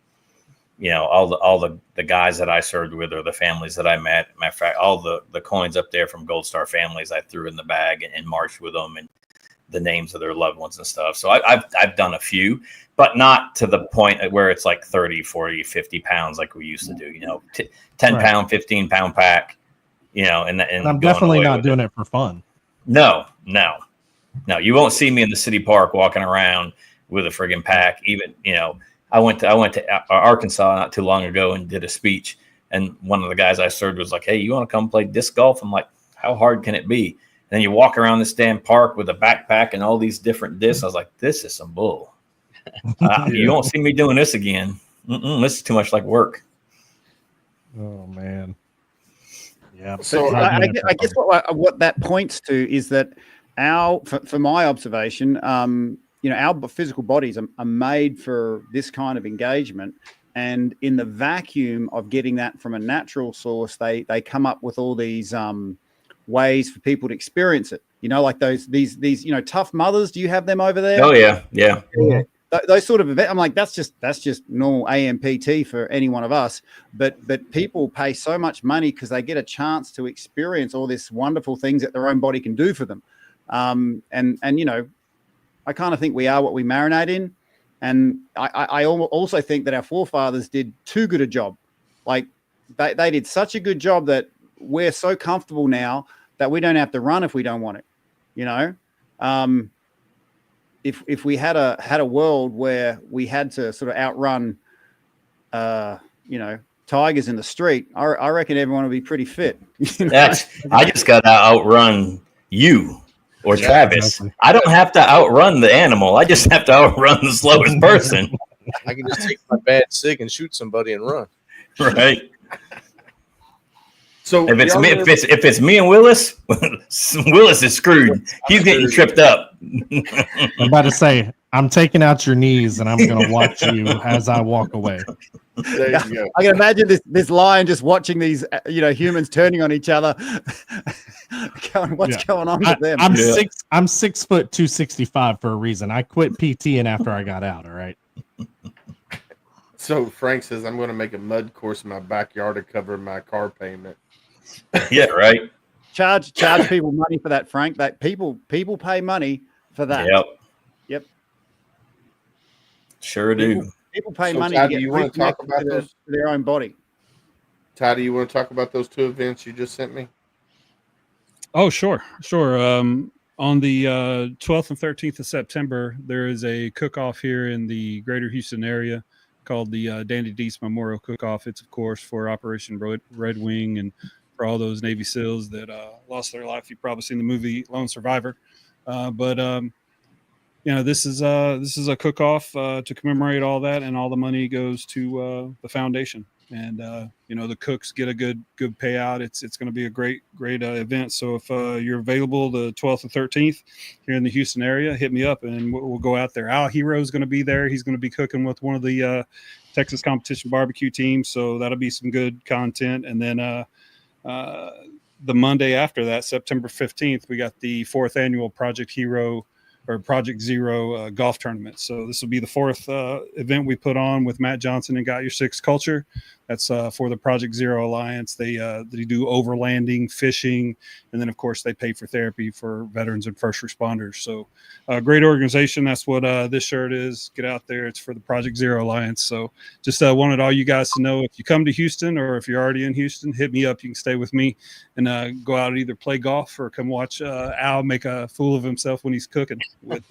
all the guys that I served with or the families that I met. Matter of fact, all the coins up there from Gold Star families I threw in the bag and marched with them, and the names of their loved ones and stuff. So I've done a few, but not to the point where it's like 30, 40, 50 pounds like we used to do, 10 pound, 15 pound pack, and I'm definitely not doing it for fun. No, you won't see me in the city park walking around with a friggin' pack. Even, I went to Arkansas not too long ago and did a speech, and one of the guys I served was like, "Hey, you want to come play disc golf?" I'm like, "How hard can it be?" And then you walk around this damn park with a backpack and all these different discs. I was like, "This is some bull. You won't see me doing this again. This is too much like work." Oh man. Yeah. So I guess what that points to is that for my observation, our physical bodies are made for this kind of engagement, and in the vacuum of getting that from a natural source, they come up with all these ways for people to experience it. Like these tough mothers. Do you have them over there? Oh yeah. Those sort of events. I'm like, that's just normal AMPT for any one of us. But people pay so much money because they get a chance to experience all these wonderful things that their own body can do for them. I kind of think we are what we marinate in. And I also think that our forefathers did too good a job. Like they did such a good job that we're so comfortable now that we don't have to run if we don't want it. If we had a world where we had to sort of outrun, tigers in the street, I reckon everyone would be pretty fit. I just got to outrun you or Travis. Exactly. I don't have to outrun the animal. I just have to outrun the slowest person. I can just take my bad sig and shoot somebody and run. Right. So If it's me and Willis, Willis is screwed. He's getting tripped up. I'm about to say, I'm taking out your knees and I'm going to watch you as I walk away. there you go. I can imagine this lion just watching these, humans turning on each other. What's going on with them? I'm 6 foot 265 for a reason. I quit PTing after I got out. All right. So Frank says I'm going to make a mud course in my backyard to cover my car payment. Yeah, right. Charge people money for that, Frank. That people pay money for that. Yep. Sure do. People pay So, money Ty, to do get you want to talk reconnected about to those? their own body. Ty, do you want to talk about those 2 events you just sent me? Oh, sure. On the 12th and 13th of September, there is a cook-off here in the greater Houston area called the Dandy Deese Memorial Cook-Off. It's, of course, for Operation Red Wing and for all those Navy SEALs that lost their life. You've probably seen the movie Lone Survivor. This is a cook-off to commemorate all that, and all the money goes to the foundation. And the cooks get a good payout. It's going to be a great event. So if you're available the 12th and 13th here in the Houston area, hit me up and we'll go out there. Al Hero is going to be there. He's going to be cooking with one of the Texas competition barbecue teams, so that'll be some good content. And then the Monday after that, September 15th, we got the 4th annual Project Hero or Project Zero golf tournament. So this will be the 4th event we put on with Matt Johnson and Got Your Six Culture. That's for the Project Zero Alliance. They do overlanding, fishing, and then of course they pay for therapy for veterans and first responders. So great organization. That's what this shirt is. Get out there. It's for the Project Zero Alliance. So just wanted all you guys to know, if you come to Houston or if you're already in Houston, hit me up. You can stay with me and go out and either play golf or come watch Al make a fool of himself when he's cooking with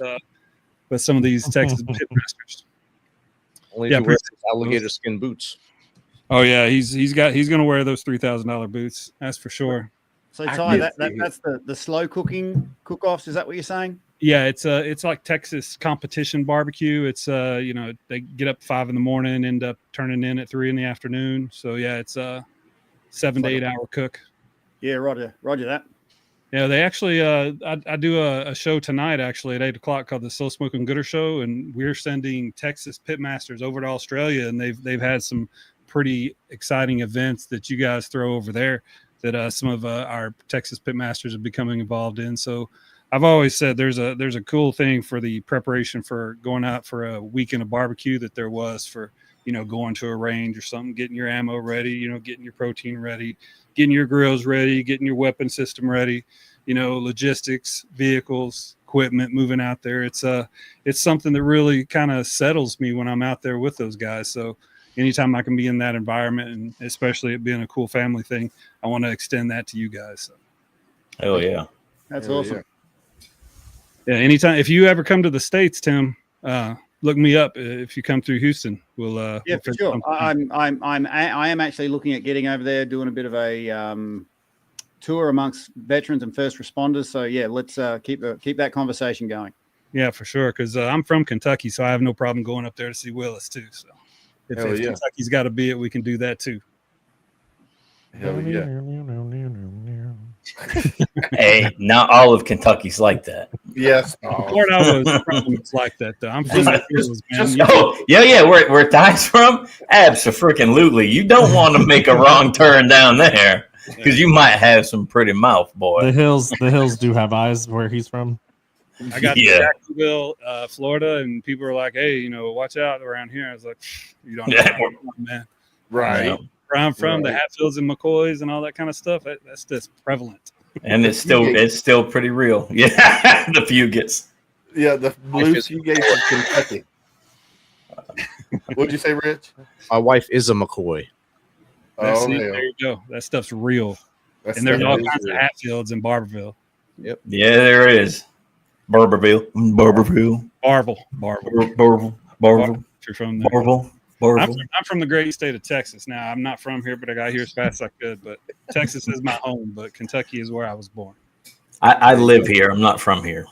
some of these Texas pitmasters. Only if he wears alligator skin boots. Oh yeah, he's going to wear those $3,000 boots. That's for sure. So Ty, that's the slow cooking cook-offs. Is that what you're saying? Yeah, it's like Texas competition barbecue. It's they get up 5 a.m, end up turning in at 3 p.m. So yeah, it's a 7 to 8 hour cook. Yeah, Roger that. Yeah, they actually I do a show tonight actually at 8 o'clock called the Slow Smoking Gooder Show, and we're sending Texas pitmasters over to Australia, and they've had some pretty exciting events that you guys throw over there that some of our Texas pitmasters are becoming involved in. So I've always said there's a cool thing for the preparation for going out for a weekend of barbecue that there was for going to a range or something, getting your ammo ready, getting your protein ready, getting your grills ready, getting your weapon system ready, logistics, vehicles, equipment, moving out there. It's something that really kind of settles me when I'm out there with those guys. So anytime I can be in that environment, and especially it being a cool family thing, I want to extend that to you guys. So. Oh yeah. That's awesome. Yeah. Anytime, if you ever come to the States, Tim, look me up. If you come through Houston, we'll for sure. I am actually looking at getting over there, doing a bit of a tour amongst veterans and first responders. So yeah, let's keep that conversation going. Yeah, for sure. Because I'm from Kentucky, so I have no problem going up there to see Willis too. So if Kentucky's got to be it, we can do that too. Hell yeah. Hey, not all of Kentucky's like that. Yes. Where I was from, it's like that though. I'm from the hills, man. Oh, yeah. Where Ty's from? Absolutely. You don't want to make a wrong turn down there because you might have some pretty mouth, boy. The hills do have eyes where he's from. I got to Jacksonville, Florida, and people were like, "Hey, watch out around here." I was like, "You don't know, man." Right. Where I'm from, the Hatfields and McCoys and all that kind of stuff. That's just prevalent. And it's still pretty real. Yeah, the Fugits. Yeah, the blue Fugates of Kentucky. What'd you say, Rich? My wife is a McCoy. There you go. That stuff's real. And there's all kinds of Hatfields in Barberville. Yep. Yeah, there is. Barberville. Barville. If you're from there. Barville. I'm from the great state of Texas. Now, I'm not from here, but I got here as fast as I could. But Texas is my home, but Kentucky is where I was born. I live here. I'm not from here.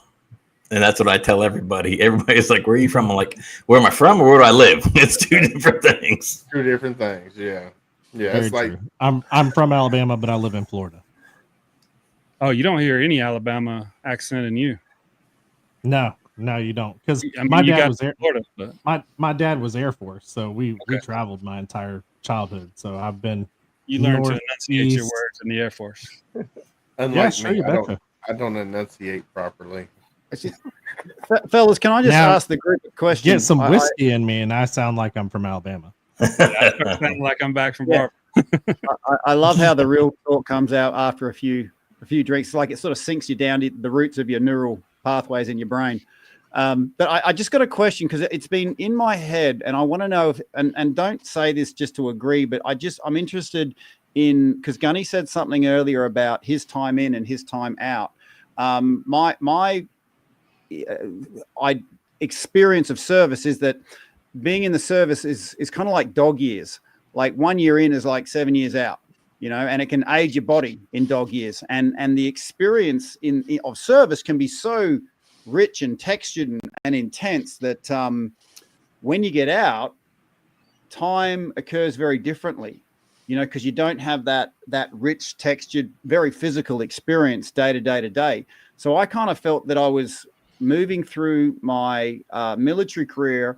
And that's what I tell everybody. Everybody's like, where are you from? I'm like, where am I from or where do I live? It's two different things. Two different things, yeah. Yeah, Very it's like true. I'm from Alabama, but I live in Florida. Oh, you don't hear any Alabama accent in you. No, you don't. Because my dad was Florida, but... my dad was Air Force, so we traveled my entire childhood. So I've been. You learned to enunciate your words in the Air Force. Unlike me, I don't enunciate properly. Fellas, can I just ask the group a question? Get some whiskey in me, and I sound like I'm from Alabama. I sound like I'm back from Barber. I love how the real talk comes out after a few drinks. Like it sort of sinks you down to the roots of your neural pathways in your brain. But I just got a question because it's been in my head, and I want to know if, and don't say this just to agree, but I'm interested in, because Gunny said something earlier about his time in and his time out. My experience of service is that being in the service is kind of like dog years. Like 1 year in is like 7 years out, and it can age your body in dog years. And the experience of service can be so rich and textured and intense that when you get out, time occurs very differently, because you don't have that rich, textured, very physical experience day to day. So I kind of felt that I was moving through my military career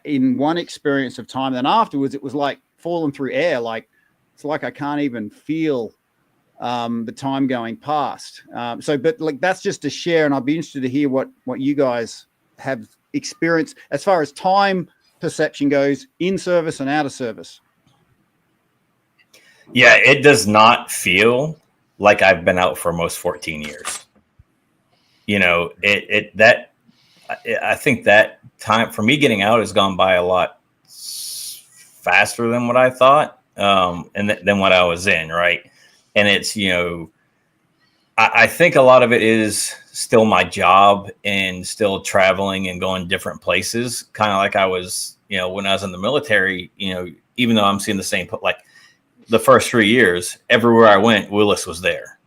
in one experience of time. Then afterwards, it was like falling through air. Like it's like I can't even feel the time going past. But like that's just to share, and I'd be interested to hear what you guys have experienced as far as time perception goes in service and out of service. Yeah, it does not feel like I've been out for almost 14 years. I think that time for me getting out has gone by a lot faster than what I thought, and than what I was in, right? And it's, I think a lot of it is still my job and still traveling and going different places, kind of like I was, when I was in the military, even though I'm seeing the same, like the first 3 years, everywhere I went, Willis was there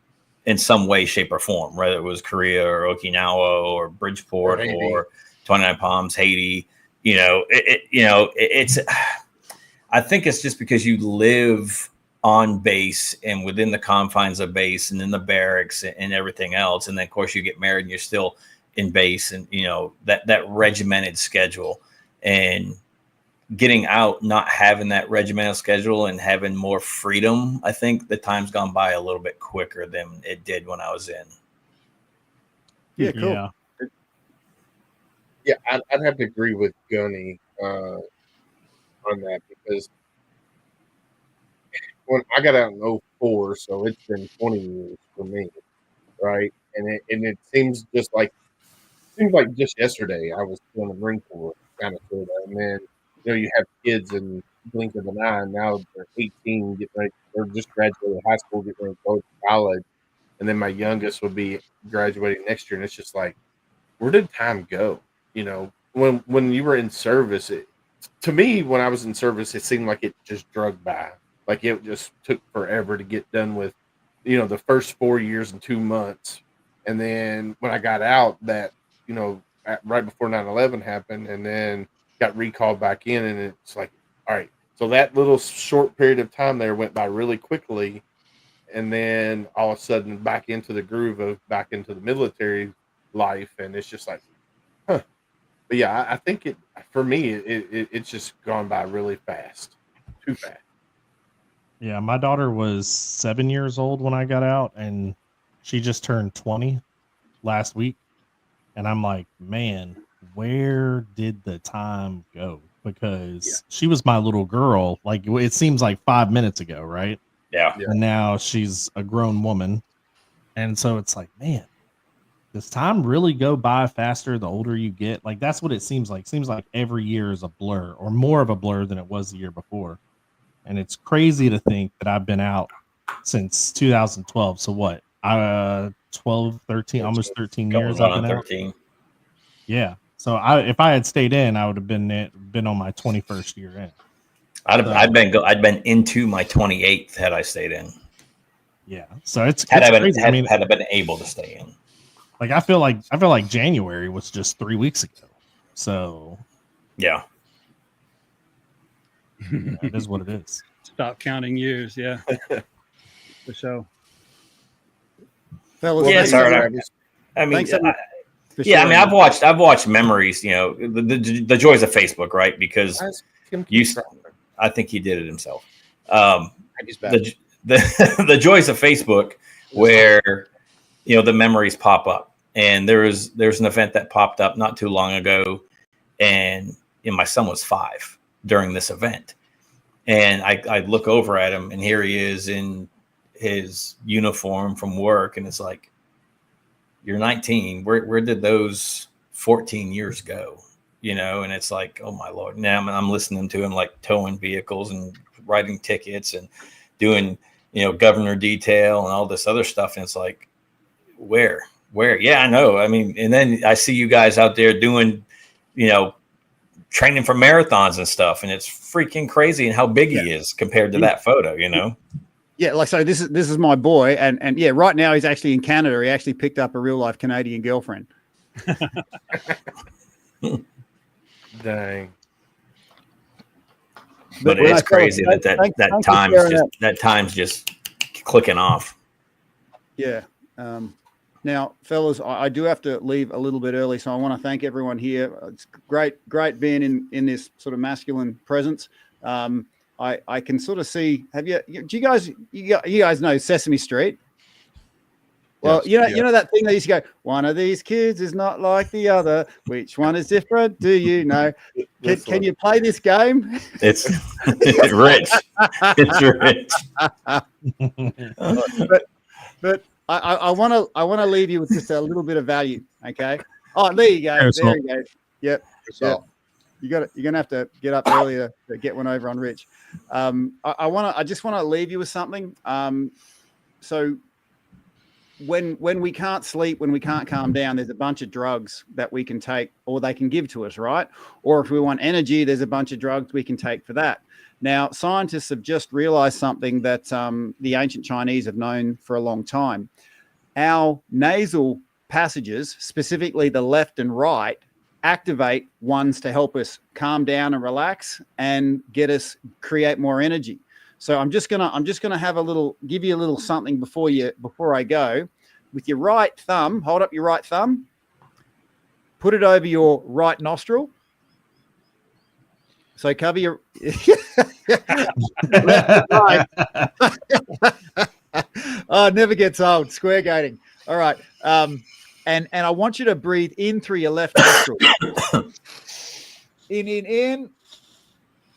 in some way, shape, or form, whether it was Korea or Okinawa or Bridgeport or 29 Palms, Haiti. It's, I think it's just because you live on base and within the confines of base and in the barracks and everything else. And then of course you get married and you're still in base, and that regimented schedule, and getting out, not having that regimented schedule and having more freedom. I think the time's gone by a little bit quicker than it did when I was in. Yeah, cool. Yeah, I'd have to agree with Gunny on that, because when I got out in 2004, so it's been 20 years for me, right? And it seems like just yesterday I was in the Marine Corps, kind of sort of, and then you have kids in blink of an eye, and now they're 18, getting ready, they're just graduated high school, getting ready to go to college, and then my youngest will be graduating next year, and it's just like, where did time go? When you were in service, to me, when I was in service, it seemed like it just drug by. Like it just took forever to get done with, the first 4 years and 2 months. And then when I got out, that, right before 9/11 happened, and then got recalled back in, and it's like, all right, so that little short period of time there went by really quickly. And then all of a sudden back into the groove of back into the military life. And it's just like, huh. But yeah, I think for me, it's just gone by really fast, too fast. Yeah, my daughter was 7 years old when I got out, and she just turned 20 last week. And I'm like, man, where did the time go? Because she was my little girl. Like, it seems like 5 minutes ago, right? Yeah. And now she's a grown woman. And so it's like, man, does time really go by faster the older you get? Like, that's what it seems like. It seems like every year is a blur, or more of a blur than it was the year before. And it's crazy to think that I've been out since 2012. So what? 12, 13, almost 13 years I've been 13. Out. Yeah. So if I had stayed in, I would have been on my 21st year in. I'd been into my 28th had I stayed in. Yeah. So it's crazy. Had I been able to stay in. Like I feel like January was just 3 weeks ago. So yeah. It is what it is. Stop counting years, yeah. For sure. Fellas, yeah, sorry. I mean, I've watched memories. The joys of Facebook, right? Because I think he did it himself. The joys of Facebook, where the memories pop up, and there's an event that popped up not too long ago, and my son was 5 during this event, and I look over at him, and here he is in his uniform from work, and it's like, you're 19. Where did those 14 years ago, and it's like, oh my Lord. Now I'm listening to him like towing vehicles and writing tickets and doing, governor detail and all this other stuff. And it's like, where? Yeah, I know. I mean, and then I see you guys out there doing, training for marathons and stuff. And it's freaking crazy and how big he is compared to that photo, Yeah, like so. This is my boy, and yeah, right now he's actually in Canada. He actually picked up a real life Canadian girlfriend. Dang. But it's crazy that time's just clicking off. Yeah. Now, fellas, I do have to leave a little bit early, so I want to thank everyone here. It's great being in this sort of masculine presence. I can sort of see. Do you guys know Sesame Street? Well, Yes. you know that thing they used to go, one of these kids is not like the other. Which one is different? Do you know? Can you play this game? It's rich. It's rich. But I want to leave you with just a little bit of value. Okay. Oh, there you go. There you go. Yep. You're gonna have to get up earlier to get one over on Rich. I just want to leave you with something. So when we can't sleep, when we can't calm down, there's a bunch of drugs that we can take, or they can give to us, right? Or if we want energy, there's a bunch of drugs we can take for that. Now, scientists have just realized something that the ancient Chinese have known for a long time. Our nasal passages, specifically the left and right, activate ones to help us calm down and relax and create more energy. So I'm just gonna give you a little something before I go. With your right thumb, hold up your right thumb, put it over your right nostril. So cover your left and right. Oh, it never gets old. Square gating. All right. And I want you to breathe in through your left nostril. In,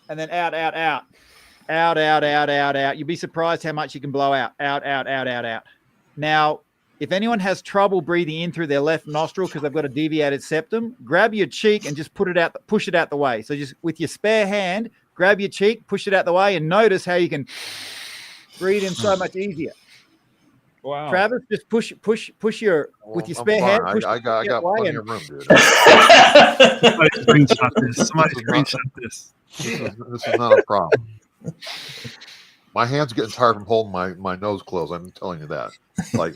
and then out. Out. You'll be surprised how much you can blow out. Out. Now, if anyone has trouble breathing in through their left nostril because they've got a deviated septum, grab your cheek and just push it out the way. So just with your spare hand, grab your cheek, push it out the way, and notice how you can breathe in so much easier. Wow. Travis, just push your with your spare hand. I got plenty of room, dude. Somebody screenshot this. This is not a problem. My hands are getting tired from holding my nose closed. I'm telling you that. Like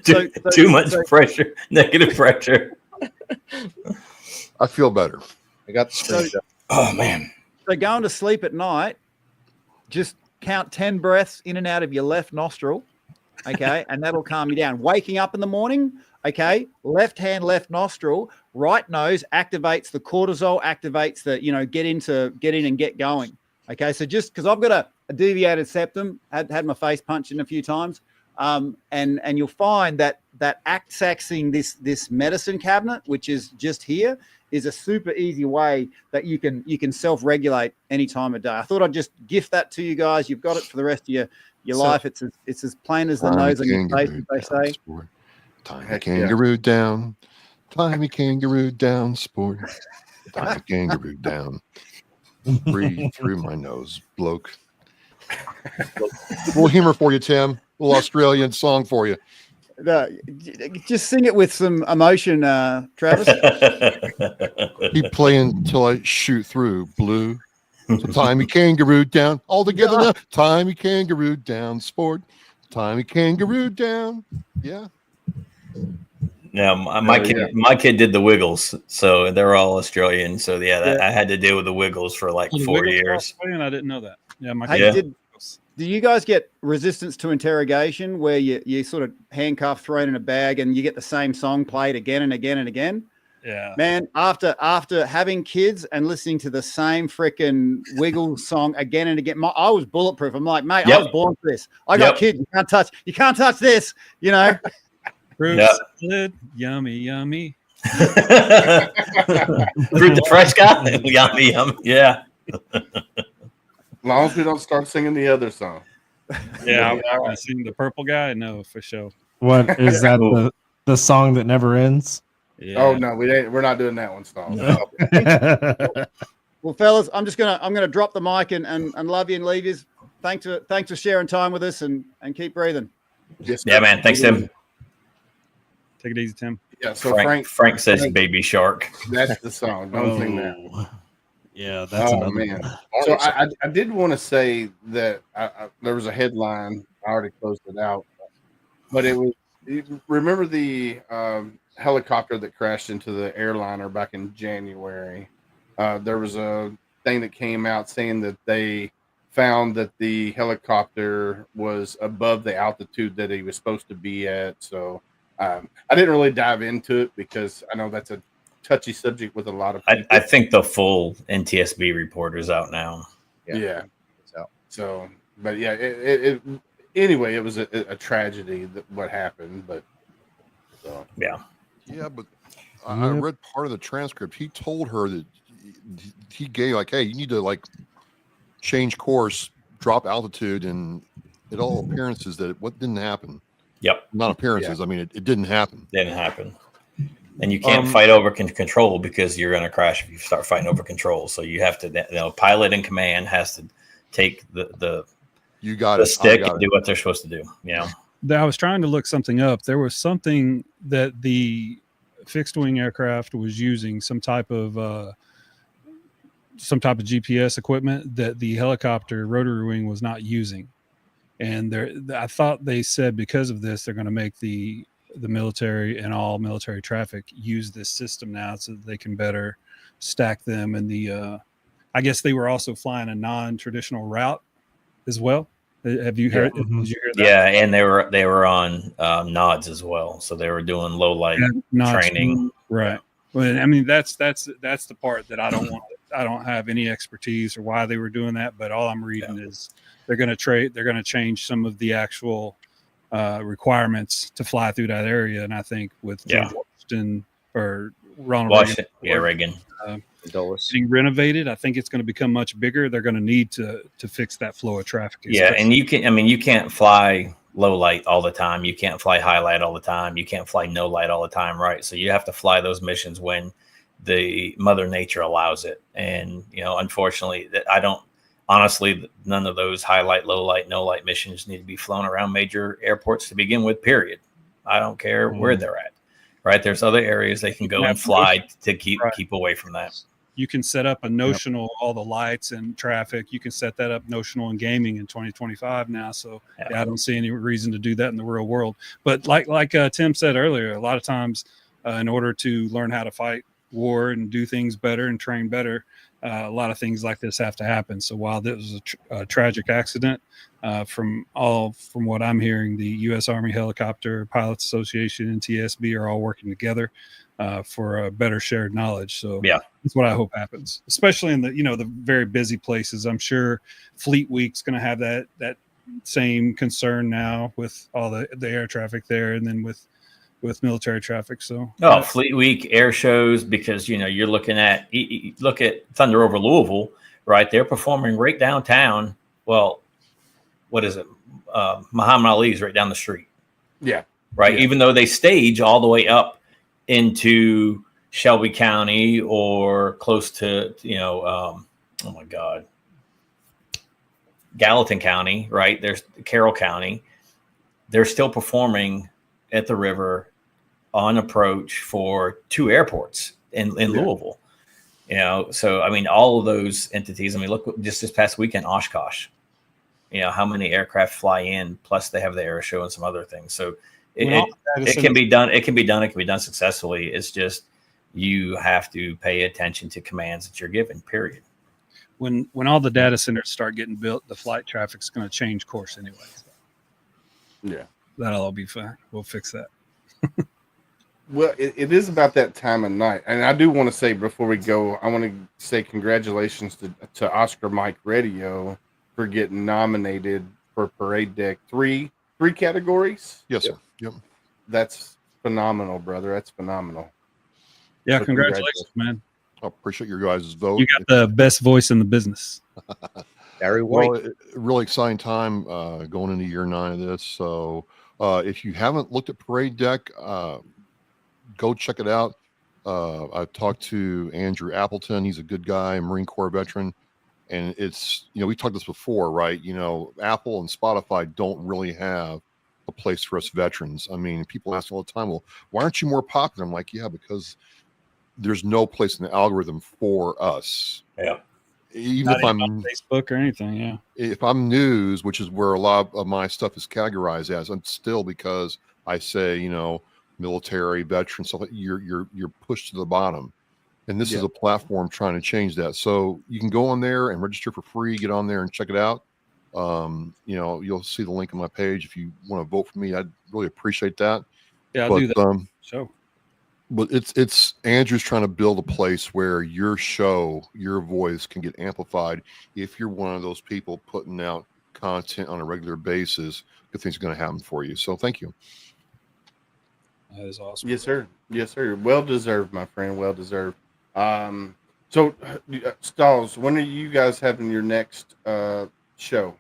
too much pressure, negative pressure. I feel better. I got the screenshot. Oh man. So going to sleep at night, just count 10 breaths in and out of your left nostril, okay, and that'll calm you down. Waking up in the morning, okay, left hand, left nostril, right nose activates the cortisol, activates the, get in and get going, okay. So just because I've got a deviated septum, had my face punched in a few times, and you'll find that accessing this medicine cabinet, which is just here, is a super easy way that you can self-regulate any time of day. I thought I'd just gift that to you guys. You've got it for the rest of your life. It's as plain as the nose on your face, as they say. Tiny kangaroo down. Tiny kangaroo down, sport. Tiny kangaroo down. Breathe through my nose, bloke. A little humor for you, Tim. A little Australian song for you. Just sing it with some emotion, Travis. Keep playing till I shoot through, blue. So Timey kangaroo down. All together now. Timey kangaroo down, sport. Timey kangaroo down. Yeah. Now my kid did the Wiggles, so they're all Australian. So I had to deal with the Wiggles for like 4 years. I didn't know that. Yeah, Do you guys get resistance to interrogation where you sort of handcuff, thrown in a bag, and you get the same song played again and again and again? Yeah, man. After having kids and listening to the same freaking Wiggles song again and again, I was bulletproof. I'm like, mate, I was born for this. I got kids. You can't touch this. Fruit salad, yummy. Fruit the fresh guy, yummy. Yeah. As long as we don't start singing the other song. Yeah, I sing the purple guy. No, for sure. What is that? The song that never ends. Yeah. Oh no, we're not doing that one, Stall. No. Well, fellas, I'm gonna drop the mic and love you and leave you. Thanks for sharing time with us and keep breathing. Yes, Yeah, sir. man. Thanks, Tim. Take it easy, Tim. Yeah. So Frank says Baby Shark. that's the song. Don't sing that. Oh. Yeah, that's Oh another man. one. So I did want to say that there was a headline. I already closed it out, but it was. You remember the helicopter that crashed into the airliner back in January? There was a thing that came out saying that they found that the helicopter was above the altitude that he was supposed to be at. So I didn't really dive into it because I know that's a touchy subject with a lot of people. I think the full NTSB report is out now. Yeah. It's out. So, but yeah, anyway, it was a tragedy that what happened, but so Yeah. Yeah, but I read part of the transcript. He told her that he gave like, hey, you need to like change course, drop altitude, and it all appearances that what didn't happen. Yep. Not appearances. I mean, it didn't happen. Didn't happen. And you can't fight over control because you're going to crash if you start fighting over control. So you have to, pilot in command has to take the stick and do what they're supposed to do. You know, I was trying to look something up. There was something that the fixed wing aircraft was using, some type of GPS equipment that the helicopter rotary wing was not using. And I thought they said because of this, they're going to make the military and all military traffic use this system now so that they can better stack them. And I guess they were also flying a non-traditional route as well. Have you heard? Did you hear that? Yeah, and they were on nods as well, so they were doing low light training. Right. Well, I mean that's the part that I don't want. I don't have any expertise or why they were doing that, but all I'm reading is they're going to change some of the actual requirements to fly through that area, and I think with George Washington or Ronald Reagan, getting renovated, I think it's going to become much bigger. They're going to need to fix that flow of traffic. Yeah, and you can't fly low light all the time. You can't fly high light all the time. You can't fly no light all the time, right? So you have to fly those missions when the Mother Nature allows it. And unfortunately, honestly, none of those high light, low light, no light missions need to be flown around major airports to begin with. Period. I don't care where they're at. Right? There's other areas they can go and fly to keep away from that. You can set up a notional, all the lights and traffic. You can set that up notional in gaming in 2025 now. So I don't see any reason to do that in the real world. But like Tim said earlier, a lot of times in order to learn how to fight war and do things better and train better, a lot of things like this have to happen. So while this was a tragic accident, from what I'm hearing, the U.S. Army Helicopter Pilots Association and TSB are all working together for a better shared knowledge. So that's what I hope happens, especially in the very busy places. I'm sure Fleet Week's going to have that same concern now with all the air traffic there, and then with military traffic. So Fleet Week, air shows, because you're looking at look at Thunder over Louisville, right? They're performing right downtown. Well, what is it? Muhammad Ali's right down the street. Yeah. Right. Yeah. Even though they stage all the way up into Shelby County or close to, oh my God, Gallatin County, right? There's Carroll County. They're still performing at the river on approach for 2 airports in Louisville. So I mean, all of those entities. I mean, look, just this past weekend, Oshkosh. How many aircraft fly in? Plus, they have the air show and some other things. So it can be done. It can be done successfully. It's just you have to pay attention to commands that you're given. Period. When all the data centers start getting built, the flight traffic's going to change course anyway. So. Yeah, that'll all be fine. We'll fix that. Well, it is about that time of night. And I do want to say before we go, I want to say congratulations to Oscar Mike Radio for getting nominated for Parade Deck 3 categories. Yes, sir. Yep. That's phenomenal, brother. That's phenomenal. Yeah, congratulations, man. I appreciate your guys' vote. You got the best voice in the business. Gary White. Well, really exciting time going into year 9 of this. So if you haven't looked at Parade Deck, go check it out. I've talked to Andrew Appleton. He's a good guy, Marine Corps veteran. And it's, we talked this before, right? Apple and Spotify don't really have a place for us veterans. I mean, people ask all the time, well, why aren't you more popular? I'm like, yeah, because there's no place in the algorithm for us. Yeah. Even Not if even I'm on Facebook or anything. Yeah. if I'm news, which is where a lot of my stuff is categorized as, I'm still, because I say, military, veteran stuff, you're pushed to the bottom. And this is a platform trying to change that. So you can go on there and register for free, get on there and check it out. You'll see the link on my page. If you want to vote for me, I'd really appreciate that. Yeah, I'll But do that. but it's Andrew's trying to build a place where your show, your voice can get amplified. If you're one of those people putting out content on a regular basis, good things are going to happen for you. So thank you. That is awesome. Yes, sir. Yes, sir. Well deserved, my friend. Well deserved. So Stalls, when are you guys having your next show?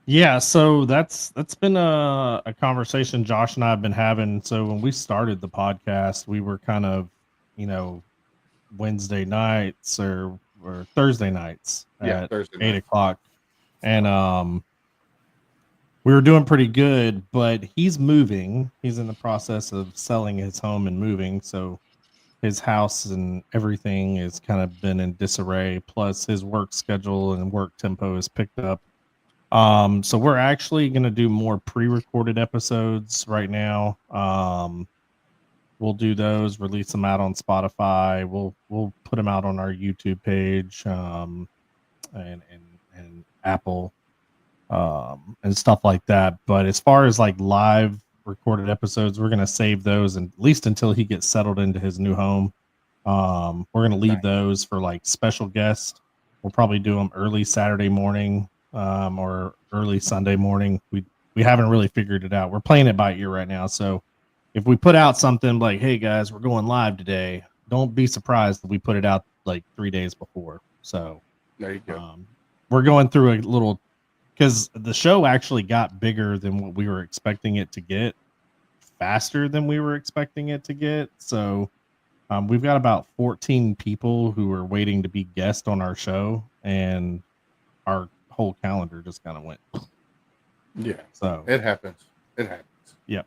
Yeah, so that's been a conversation Josh and I have been having. So when we started the podcast, we were kind of, Wednesday nights or Thursday nights at Thursday 8 night. o'clock. And we were doing pretty good, but he's moving. He's in the process of selling his home and moving. So his house and everything is kind of been in disarray. Plus his work schedule and work tempo is picked up. So we're actually going to do more pre-recorded episodes right now. We'll do those, release them out on Spotify. We'll put them out on our YouTube page, and Apple, and stuff like that. But as far as like live recorded episodes, we're going to save those, and at least until he gets settled into his new home. We're going to leave those for like special guests. We'll probably do them early Saturday morning, or early Sunday morning. We haven't really figured it out. We're playing it by ear right now. So if we put out something like, hey guys, we're going live today, don't be surprised if we put it out like 3 days before. So there you go. We're going through a little, because the show actually got bigger than what we were expecting it to get, faster than we were expecting it to get. So we've got about 14 people who are waiting to be guests on our show, and our whole calendar just kind of went. Yeah. So it happens. It happens. Yep.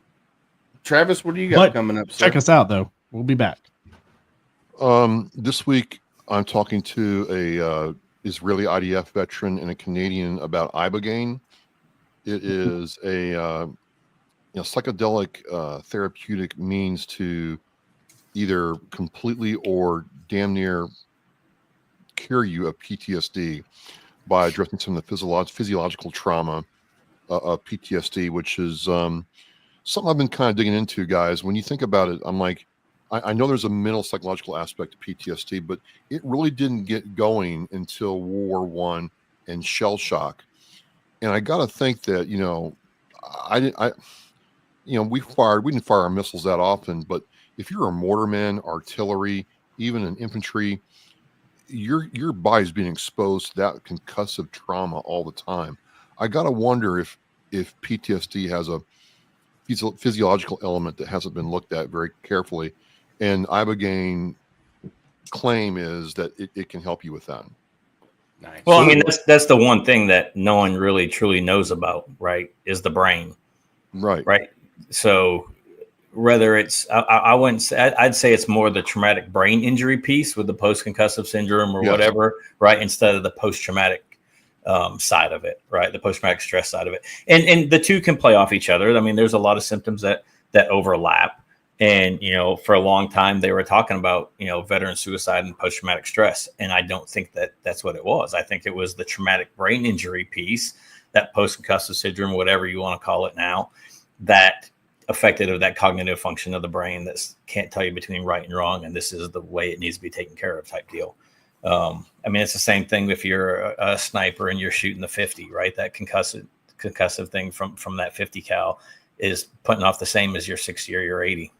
Travis, what do you got coming up, sir? Check us out, though. We'll be back. This week, I'm talking to a Israeli IDF veteran and a Canadian about ibogaine. It is a psychedelic therapeutic means to either completely or damn near cure you of PTSD by addressing some of the physiological trauma of PTSD, which is something I've been kind of digging into, guys. When you think about it, I'm like, I know there's a mental psychological aspect to PTSD, but it really didn't get going until World War I and shell shock. And I got to think that, we didn't fire our missiles that often, but if you're a mortarman, artillery, even an infantry, your body's being exposed to that concussive trauma all the time. I got to wonder if PTSD has a physiological element that hasn't been looked at very carefully. And ibogaine claim is that it can help you with that. Nice. Well, I mean, that's the one thing that no one really truly knows about, right? Is the brain. Right. So whether it's, I wouldn't say, I'd say it's more the traumatic brain injury piece with the post-concussive syndrome or whatever, right? Instead of the post-traumatic side of it, right? The post-traumatic stress side of it. And the two can play off each other. I mean, there's a lot of symptoms that overlap. And, for a long time, they were talking about, veteran suicide and post-traumatic stress. And I don't think that that's what it was. I think it was the traumatic brain injury piece, that post-concussive syndrome, whatever you want to call it now, that affected that cognitive function of the brain that can't tell you between right and wrong. And this is the way it needs to be taken care of type deal. I mean, it's the same thing if you're a sniper and you're shooting the 50, right? That concussive thing from that 50 cal is putting off the same as your 60 or your 80.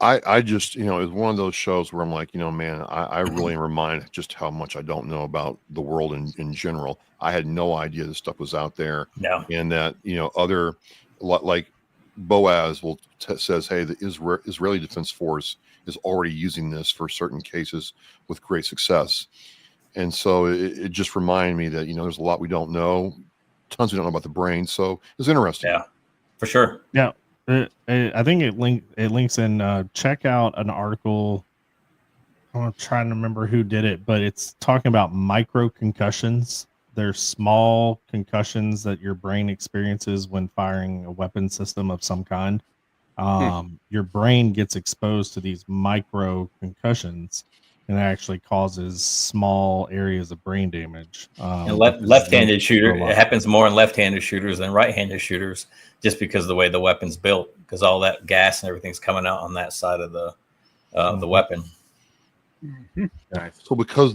I just, it's one of those shows where I'm like, man, I really am reminded just how much I don't know about the world in general. I had no idea this stuff was out there. No. And that, other, like Boaz will says, hey, the Israeli Defense Force is already using this for certain cases with great success. And so it just reminded me that, there's a lot we don't know, tons we don't know about the brain. So it's interesting. Yeah, for sure. Yeah. I think it links in, check out an article. I'm trying to remember who did it, but it's talking about micro concussions. They're small concussions that your brain experiences when firing a weapon system of some kind. Your brain gets exposed to these micro concussions, and it actually causes small areas of brain damage. And left-handed shooter, it happens more in left-handed shooters than right-handed shooters, just because of the way the weapon's built, because all that gas and everything's coming out on that side of the weapon. Mm-hmm. Nice. So because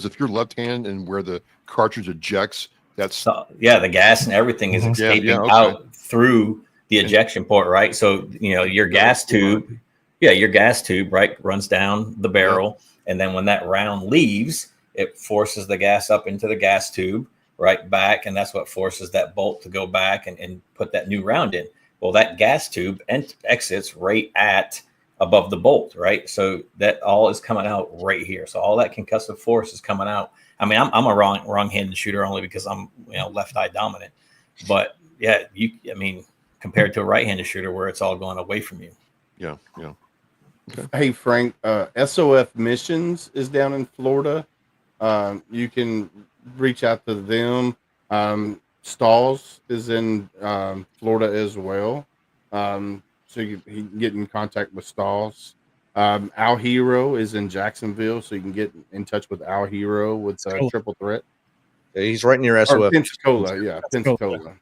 if you're left-handed and where the cartridge ejects, that's the gas and everything is escaping out through the ejection port, right? So your gas tube, right, runs down the barrel, and then when that round leaves, it forces the gas up into the gas tube, right back, and that's what forces that bolt to go back and put that new round in. Well, that gas tube exits right at above the bolt, right? So that all is coming out right here. So all that concussive force is coming out. I mean, I'm a wrong-handed shooter only because I'm left eye dominant. But yeah, compared to a right-handed shooter where it's all going away from you. Yeah. Okay. Hey Frank, SOF Missions is down in Florida. You can reach out to them. Stalls is in Florida as well. So you can get in contact with Stalls. Al Hero is in Jacksonville, so you can get in touch with Al Hero with Triple Threat. Yeah, he's right near SOF. Pensacola, yeah, Pensacola.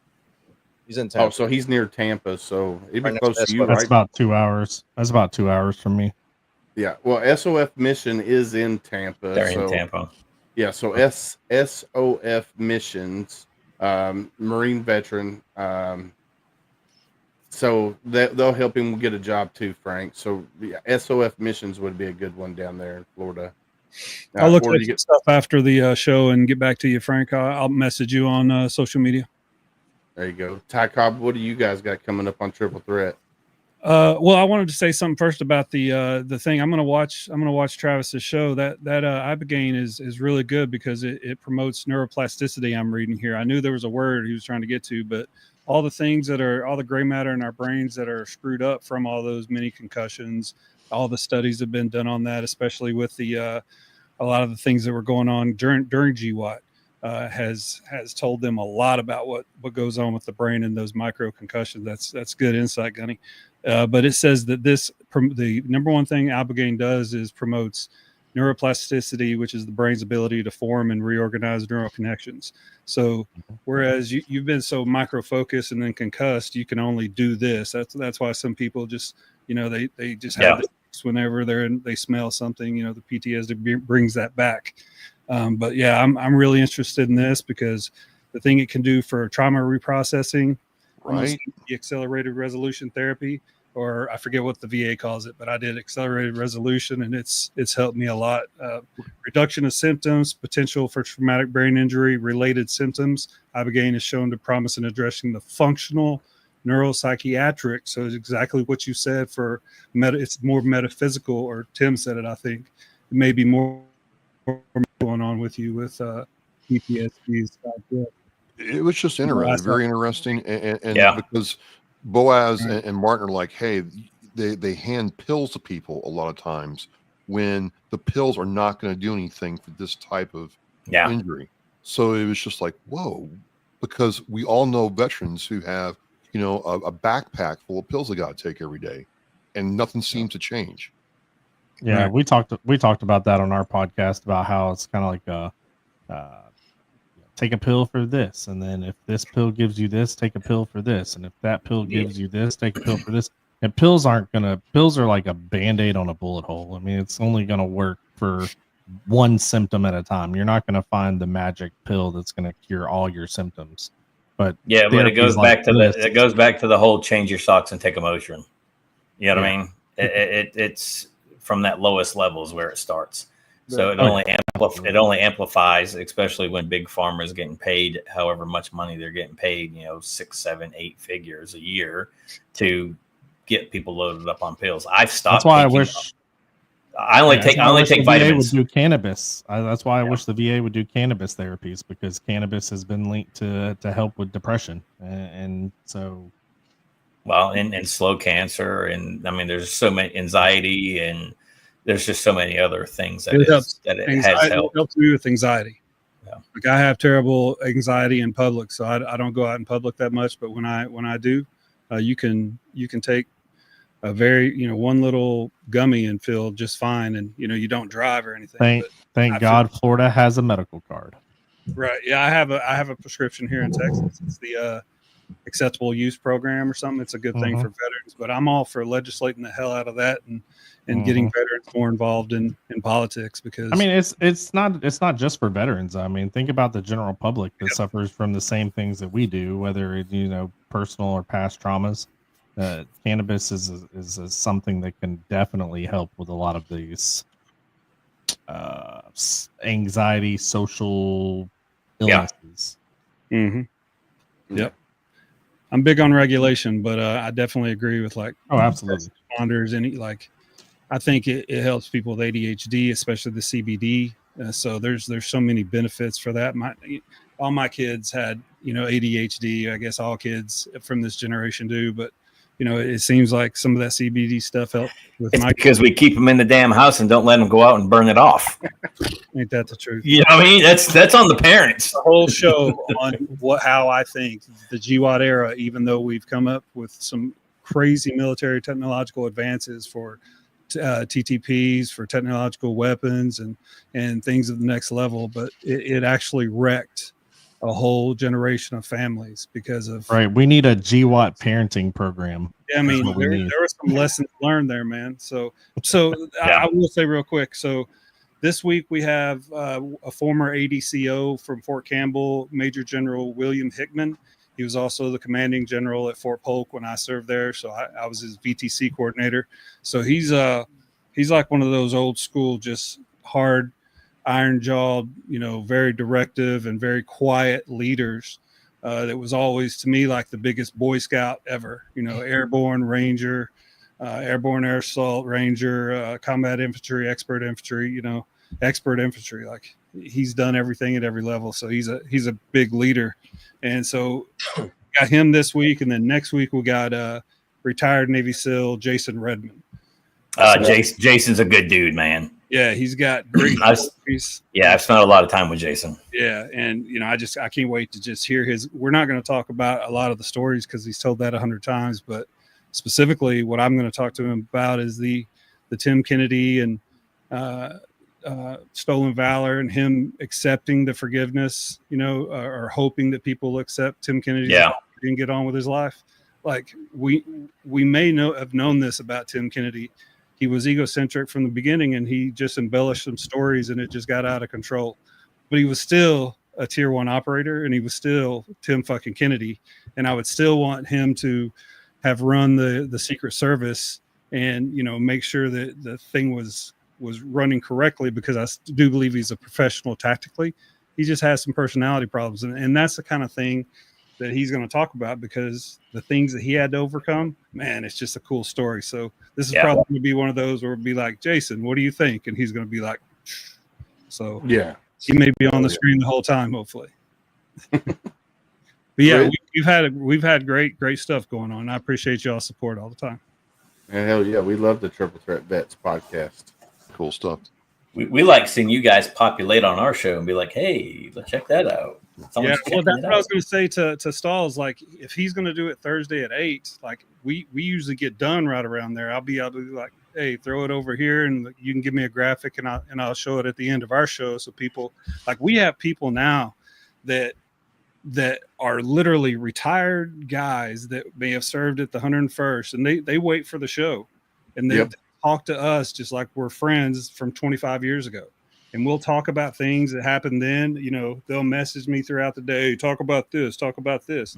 He's in Tampa. Oh, so he's near Tampa, so it'd be Right close to you, That's right? about 2 hours. That's about 2 hours from me. Yeah. Well, SOF Mission is in Tampa. They're in Tampa. Yeah. So SOF Missions, Marine veteran. So they'll help him get a job too, Frank. So SOF Missions would be a good one down there in Florida. I'll look at some stuff after the show and get back to you, Frank. I'll message you on social media. There you go. Ty Cobb, what do you guys got coming up on Triple Threat? Well, I wanted to say something first about the thing. I'm gonna watch Travis's show. That ibogaine is really good because it promotes neuroplasticity. I'm reading here. I knew there was a word he was trying to get to, but all the things all the gray matter in our brains that are screwed up from all those mini concussions, all the studies have been done on that, especially with the a lot of the things that were going on during GWAT. Has told them a lot about what goes on with the brain and those micro concussions. That's good insight, Gunny. But it says that the number one thing ibogaine does is promotes neuroplasticity, which is the brain's ability to form and reorganize neural connections. So whereas you've been so micro focused and then concussed, you can only do this. That's why some people just they just have this whenever they smell something. The PTSD brings that back. But yeah, I'm really interested in this because the thing it can do for trauma reprocessing, right? The accelerated resolution therapy, or I forget what the VA calls it, but I did accelerated resolution, and it's helped me a lot. Reduction of symptoms, potential for traumatic brain injury related symptoms. Ibogaine is shown to promise in addressing the functional neuropsychiatric. So it's exactly what you said for it's more metaphysical, or Tim said it. I think it may be more going on with you with PTSD stuff. It was just interesting, very interesting, and because Boaz and Martin are like, hey, they hand pills to people a lot of times when the pills are not going to do anything for this type of injury. So it was just like, whoa, because we all know veterans who have a backpack full of pills they got to take every day, and nothing seems to change. Yeah, right. we talked about that on our podcast about how it's kind of like take a pill for this, and then if this pill gives you this, take a pill for this, and if that pill gives you this, take a pill for this. And pills are like a Band-Aid on a bullet hole. I mean, it's only gonna work for one symptom at a time. You're not gonna find the magic pill that's gonna cure all your symptoms. But it goes back to the whole change your socks and take a Motrin. You know what I mean? It's from that lowest levels where it starts. So it only amplifies, especially when big pharma is getting paid however much money they're getting paid, 6, 7, 8 figures a year to get people loaded up on pills. I've stopped. That's why taking, I wish. I only take the vitamins. VA would do cannabis. That's why I wish the VA would do cannabis therapies, because cannabis has been linked to help with depression, and so. Well, and slow cancer, and I mean, there's so many anxiety, and there's just so many other things that it has helped. It helps me with anxiety. Yeah. Like I have terrible anxiety in public, so I don't go out in public that much. But when I do, you can take a very one little gummy and feel just fine, and you don't drive or anything. Thank God Florida has a medical card. Right. Yeah, I have a prescription here in Texas. It's the acceptable use program or something. It's a good thing for veterans, but I'm all for legislating the hell out of that and getting veterans more involved in politics, because I mean, it's not just for veterans. I mean, think about the general public that suffers from the same things that we do, whether it, personal or past traumas. Cannabis is something that can definitely help with a lot of these anxiety, social illnesses. Yeah. Mm-hmm. Yep. I'm big on regulation, but I definitely agree with absolutely responders, and I think it helps people with ADHD, especially the CBD. So there's so many benefits for that. All my kids had ADHD. I guess all kids from this generation do, but it seems like some of that CBD stuff helped with because we keep them in the damn house and don't let them go out and burn it off. Ain't that the truth? Yeah, I mean that's on the parents. The whole show on how I think the GWAT era, even though we've come up with some crazy military technological advances for TTPs, for technological weapons and things of the next level, but it actually wrecked a whole generation of families because of we need a GWAT parenting program. Yeah, I mean there were some lessons learned there, man. So I will say real quick. So this week we have a former ADCO from Fort Campbell, Major General William Hickman. He was also the commanding general at Fort Polk when I served there, so I was his VTC coordinator. So he's like one of those old school, just hard, iron-jawed, very directive and very quiet leaders that was always, to me, like the biggest Boy Scout ever. Airborne Ranger, Airborne Air Assault Ranger, combat infantry, expert infantry. Expert infantry. Like he's done everything at every level. So he's a big leader, and so got him this week, and then next week we got retired Navy SEAL Jason Redmond. Jason's a good dude, man. Yeah, he's got great stories. Yeah, I've spent a lot of time with Jason. Yeah, and I can't wait to just hear his. We're not going to talk about a lot of the stories because he's told that 100 times, but specifically, what I'm going to talk to him about is the Tim Kennedy and stolen valor, and him accepting the forgiveness. Or hoping that people accept Tim Kennedy. Yeah, and get on with his life. Like we may have known this about Tim Kennedy. He was egocentric from the beginning, and he just embellished some stories, and it just got out of control. But he was still a tier 1 operator, and he was still Tim fucking Kennedy. And I would still want him to have run the Secret Service and, make sure that the thing was running correctly, because I do believe he's a professional tactically. He just has some personality problems. And that's the kind of thing that he's going to talk about, because the things that he had to overcome, man, it's just a cool story. So this is probably going to be one of those where it'll be like, Jason, what do you think? And he's going to be like, so yeah, he may be on the screen the whole time, hopefully. But yeah, we've had great stuff going on. I appreciate y'all's support all the time. And hell yeah, we love the Triple Threat Vets podcast. Cool stuff. We like seeing you guys populate on our show and be like, hey, let's check that out. That's what I was going to say to Stalls. Like, if he's going to do it Thursday at 8, like we usually get done right around there. I'll be like, hey, throw it over here, and you can give me a graphic, and I'll show it at the end of our show. So people, like, we have people now that are literally retired guys that may have served at the 101st, and they wait for the show, and they talk to us just like we're friends from 25 years ago. And we'll talk about things that happened then. They'll message me throughout the day, talk about this. This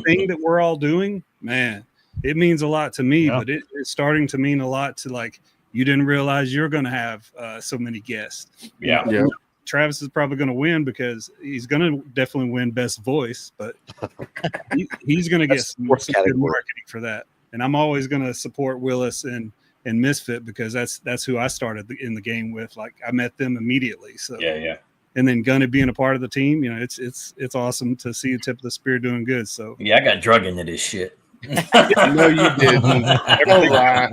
thing that we're all doing, man, it means a lot to me, but it's starting to mean a lot to, like, you didn't realize you're going to have so many guests. Yeah. You know, Travis is probably going to win because he's going to definitely win best voice, but he's going to get some good marketing for that. And I'm always going to support Willis and Misfit because that's who I started in the game with. Like I met them immediately. So yeah. And then Gunny being a part of the team, you know, it's awesome to see the tip of the spear doing good. So yeah, I got drug into this shit. No, you didn't. Don't lie.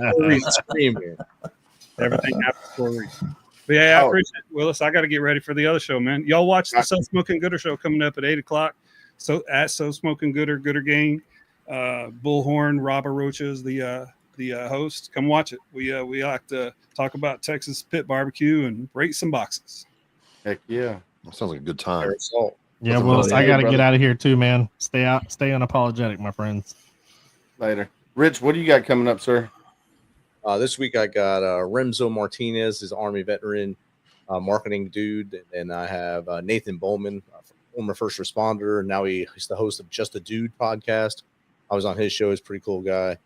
Everything happens for a reason. But yeah, I appreciate it, Willis. I got to get ready for the other show, man. Y'all watch the So Smoking Gooder show coming up at 8:00. So at So Smoking Gooder Gang, Bullhorn, Robert Rocha is the host. Come watch it. We like to talk about Texas pit barbecue and rate some boxes. Heck yeah, that sounds like a good time. Yeah, Willis, I got to get out of here too, man. Stay unapologetic, my friends. Later. Rich, what do you got coming up, sir? This week I got Remzo Martinez, his Army veteran marketing dude, and I have Nathan Bowman, former first responder, and now he's the host of Just a Dude podcast. I was on his show; he's a pretty cool guy.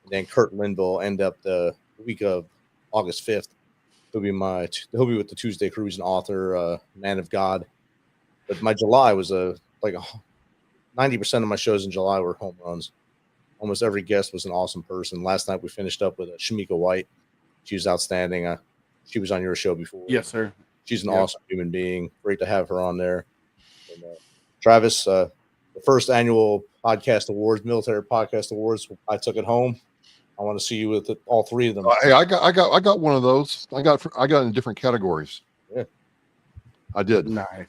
And then Kurt Linville end up the week of August 5th. He'll be with the Tuesday Cruise and author, Man of God. But my July was 90% of my shows in July were home runs. Almost every guest was an awesome person. Last night we finished up with Shamika White. She was outstanding. She was on your show before. Yes, sir. She's an awesome human being. Great to have her on there. And, Travis, the first annual podcast awards, military podcast awards, I took it home. I want to see you with all three of them. Hey, I got one of those. I got in different categories. Yeah, I did. Nice.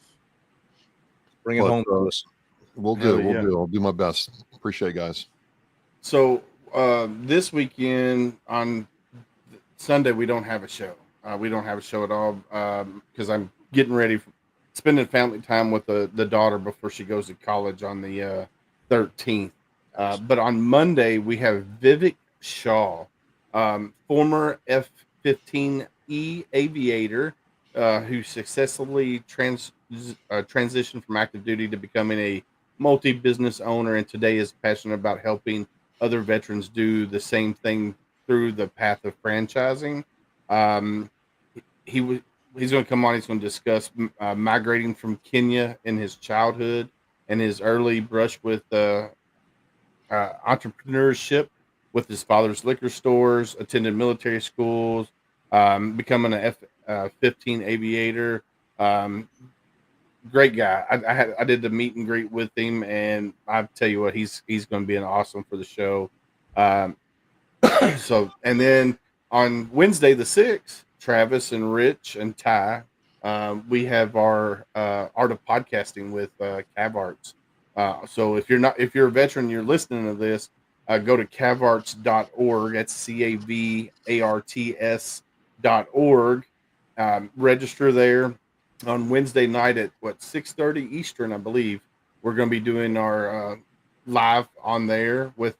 Bring it home to us. We'll do. I'll do my best. Appreciate it, guys. So this weekend on Sunday we don't have a show. We don't have a show at all because I'm getting ready for spending family time with the daughter before she goes to college on the 13th. But on Monday we have Vivek Shaw, former F-15E aviator who successfully transitioned from active duty to becoming a multi-business owner, and today is passionate about helping other veterans do the same thing through the path of franchising. He's going to come on. He's going to discuss migrating from Kenya in his childhood and his early brush with entrepreneurship with his father's liquor stores, attended military schools, becoming an F-15 aviator. Great guy. I did the meet and greet with him, and I tell you what, he's going to be an awesome for the show. So, and then on Wednesday the 6th, Travis and Rich and Ty, we have our Art of Podcasting with Cav Arts. So if you're a veteran, you're listening to this, go to cavarts.org. That's CAVARTS.org. Register there. On Wednesday night at 6:30 Eastern, I believe, we're going to be doing our live on there with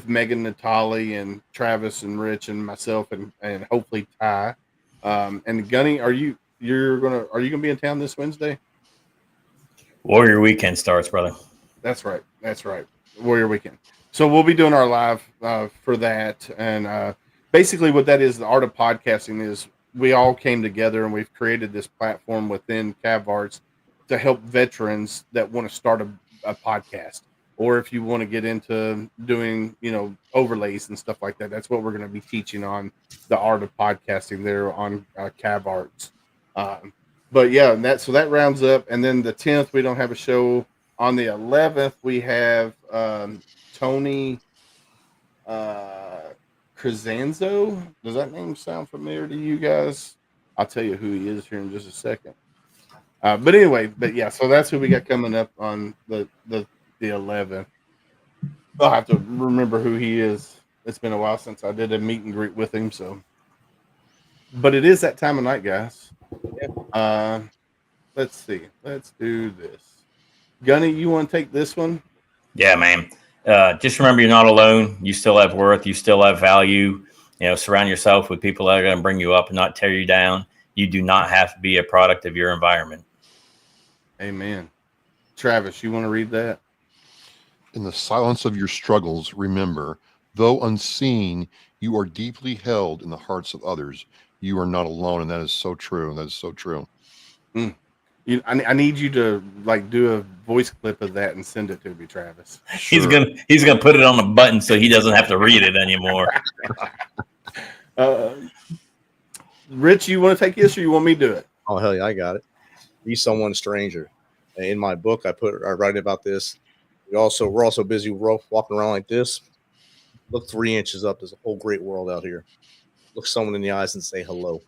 Megan, Natalie, and Travis and Rich and myself and hopefully Ty. And Gunny, are you gonna be in town this Wednesday? Warrior Weekend starts, brother. That's right. Warrior Weekend. So we'll be doing our live for that, and basically what that is, the Art of Podcasting is. We all came together and we've created this platform within Cav Arts to help veterans that want to start a podcast, or if you want to get into doing, overlays and stuff like that. That's what we're going to be teaching on the Art of Podcasting there on Cav Arts. But yeah, that rounds up. And then the 10th, we don't have a show. On the 11th, we have Tony Crisanzo. Does that name sound familiar to you guys? I'll tell you who he is here in just a second. But anyway, so that's who we got coming up on the 11th. I'll have to remember who he is. It's been a while since I did a meet and greet with him. So, but it is that time of night, guys. Let's see. Let's do this. Gunny, you want to take this one? Yeah, man. Just remember, you're not alone. You still have worth. You still have value. Surround yourself with people that are going to bring you up and not tear you down. You do not have to be a product of your environment. Amen. Travis, you want to read that? In the silence of your struggles, remember, though unseen, You are deeply held in the hearts of others. You are not alone, and that is so true. That is so true. I need you to like do a voice clip of that and send it to me, Travis. Sure. He's gonna put it on the button so he doesn't have to read it anymore. Rich, you want to take this, or you want me to do it? Oh hell yeah, I got it. Be someone stranger. In my book, I write about this. We're also busy walking around like this. Look 3 inches up. There's a whole great world out here. Look someone in the eyes and say hello.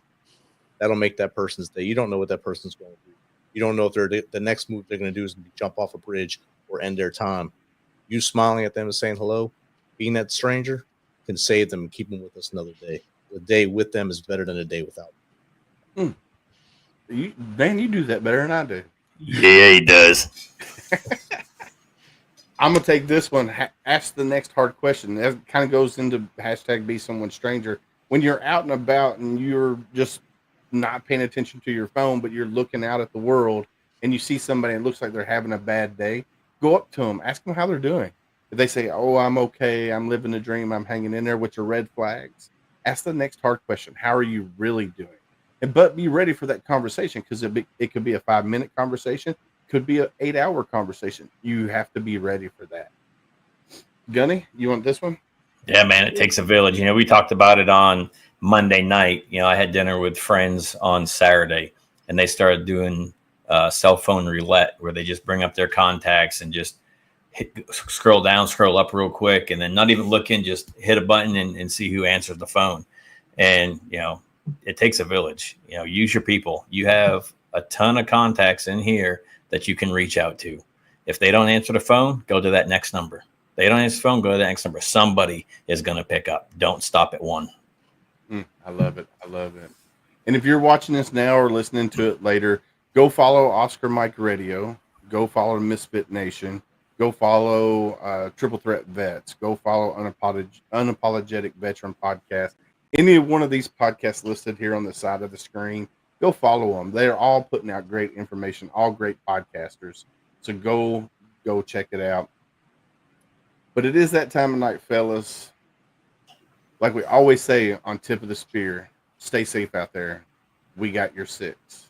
That'll make that person's day. You don't know what that person's going to do. You don't know if the next move they're going to do is jump off a bridge or end their time. You smiling at them and saying hello, being that stranger, can save them and keep them with us another day. A day with them is better than a day without them. You do that better than I do. Yeah, he does. I'm gonna take this one. Ask the next hard question. That kind of goes into hashtag be someone stranger. When you're out and about and you're just not paying attention to your phone, but you're looking out at the world and you see somebody and it looks like they're having a bad day, go up to them, ask them how they're doing. If they say, "Oh, I'm okay, I'm living the dream, I'm hanging in there," which are red flags, ask the next hard question. How are you really doing? But be ready for that conversation, because it could be a 5-minute conversation, could be an 8-hour conversation. You have to be ready for that. Gunny, you want this one? Yeah, man, it takes a village. You know, we talked about it on Monday night. You know, I had dinner with friends on Saturday, and they started doing cell phone roulette, where they just bring up their contacts and just scroll down, scroll up real quick, and then not even looking, just hit a button and see who answers the phone. And, you know, it takes a village. You know, use your people. You have a ton of contacts in here that you can reach out to. If they don't answer the phone, go to that next number. They don't answer the phone, go to the next number. Somebody is going to pick up. Don't stop at one. I love it. I love it. And if you're watching this now or listening to it later, go follow Oscar Mike Radio. Go follow Misfit Nation. Go follow Triple Threat Vets. Go follow Unapologetic Veteran Podcast. Any one of these podcasts listed here on the side of the screen, go follow them. They're all putting out great information, all great podcasters. So go check it out. But it is that time of night, fellas. Like we always say on Tip of the Spear, stay safe out there. We got your six.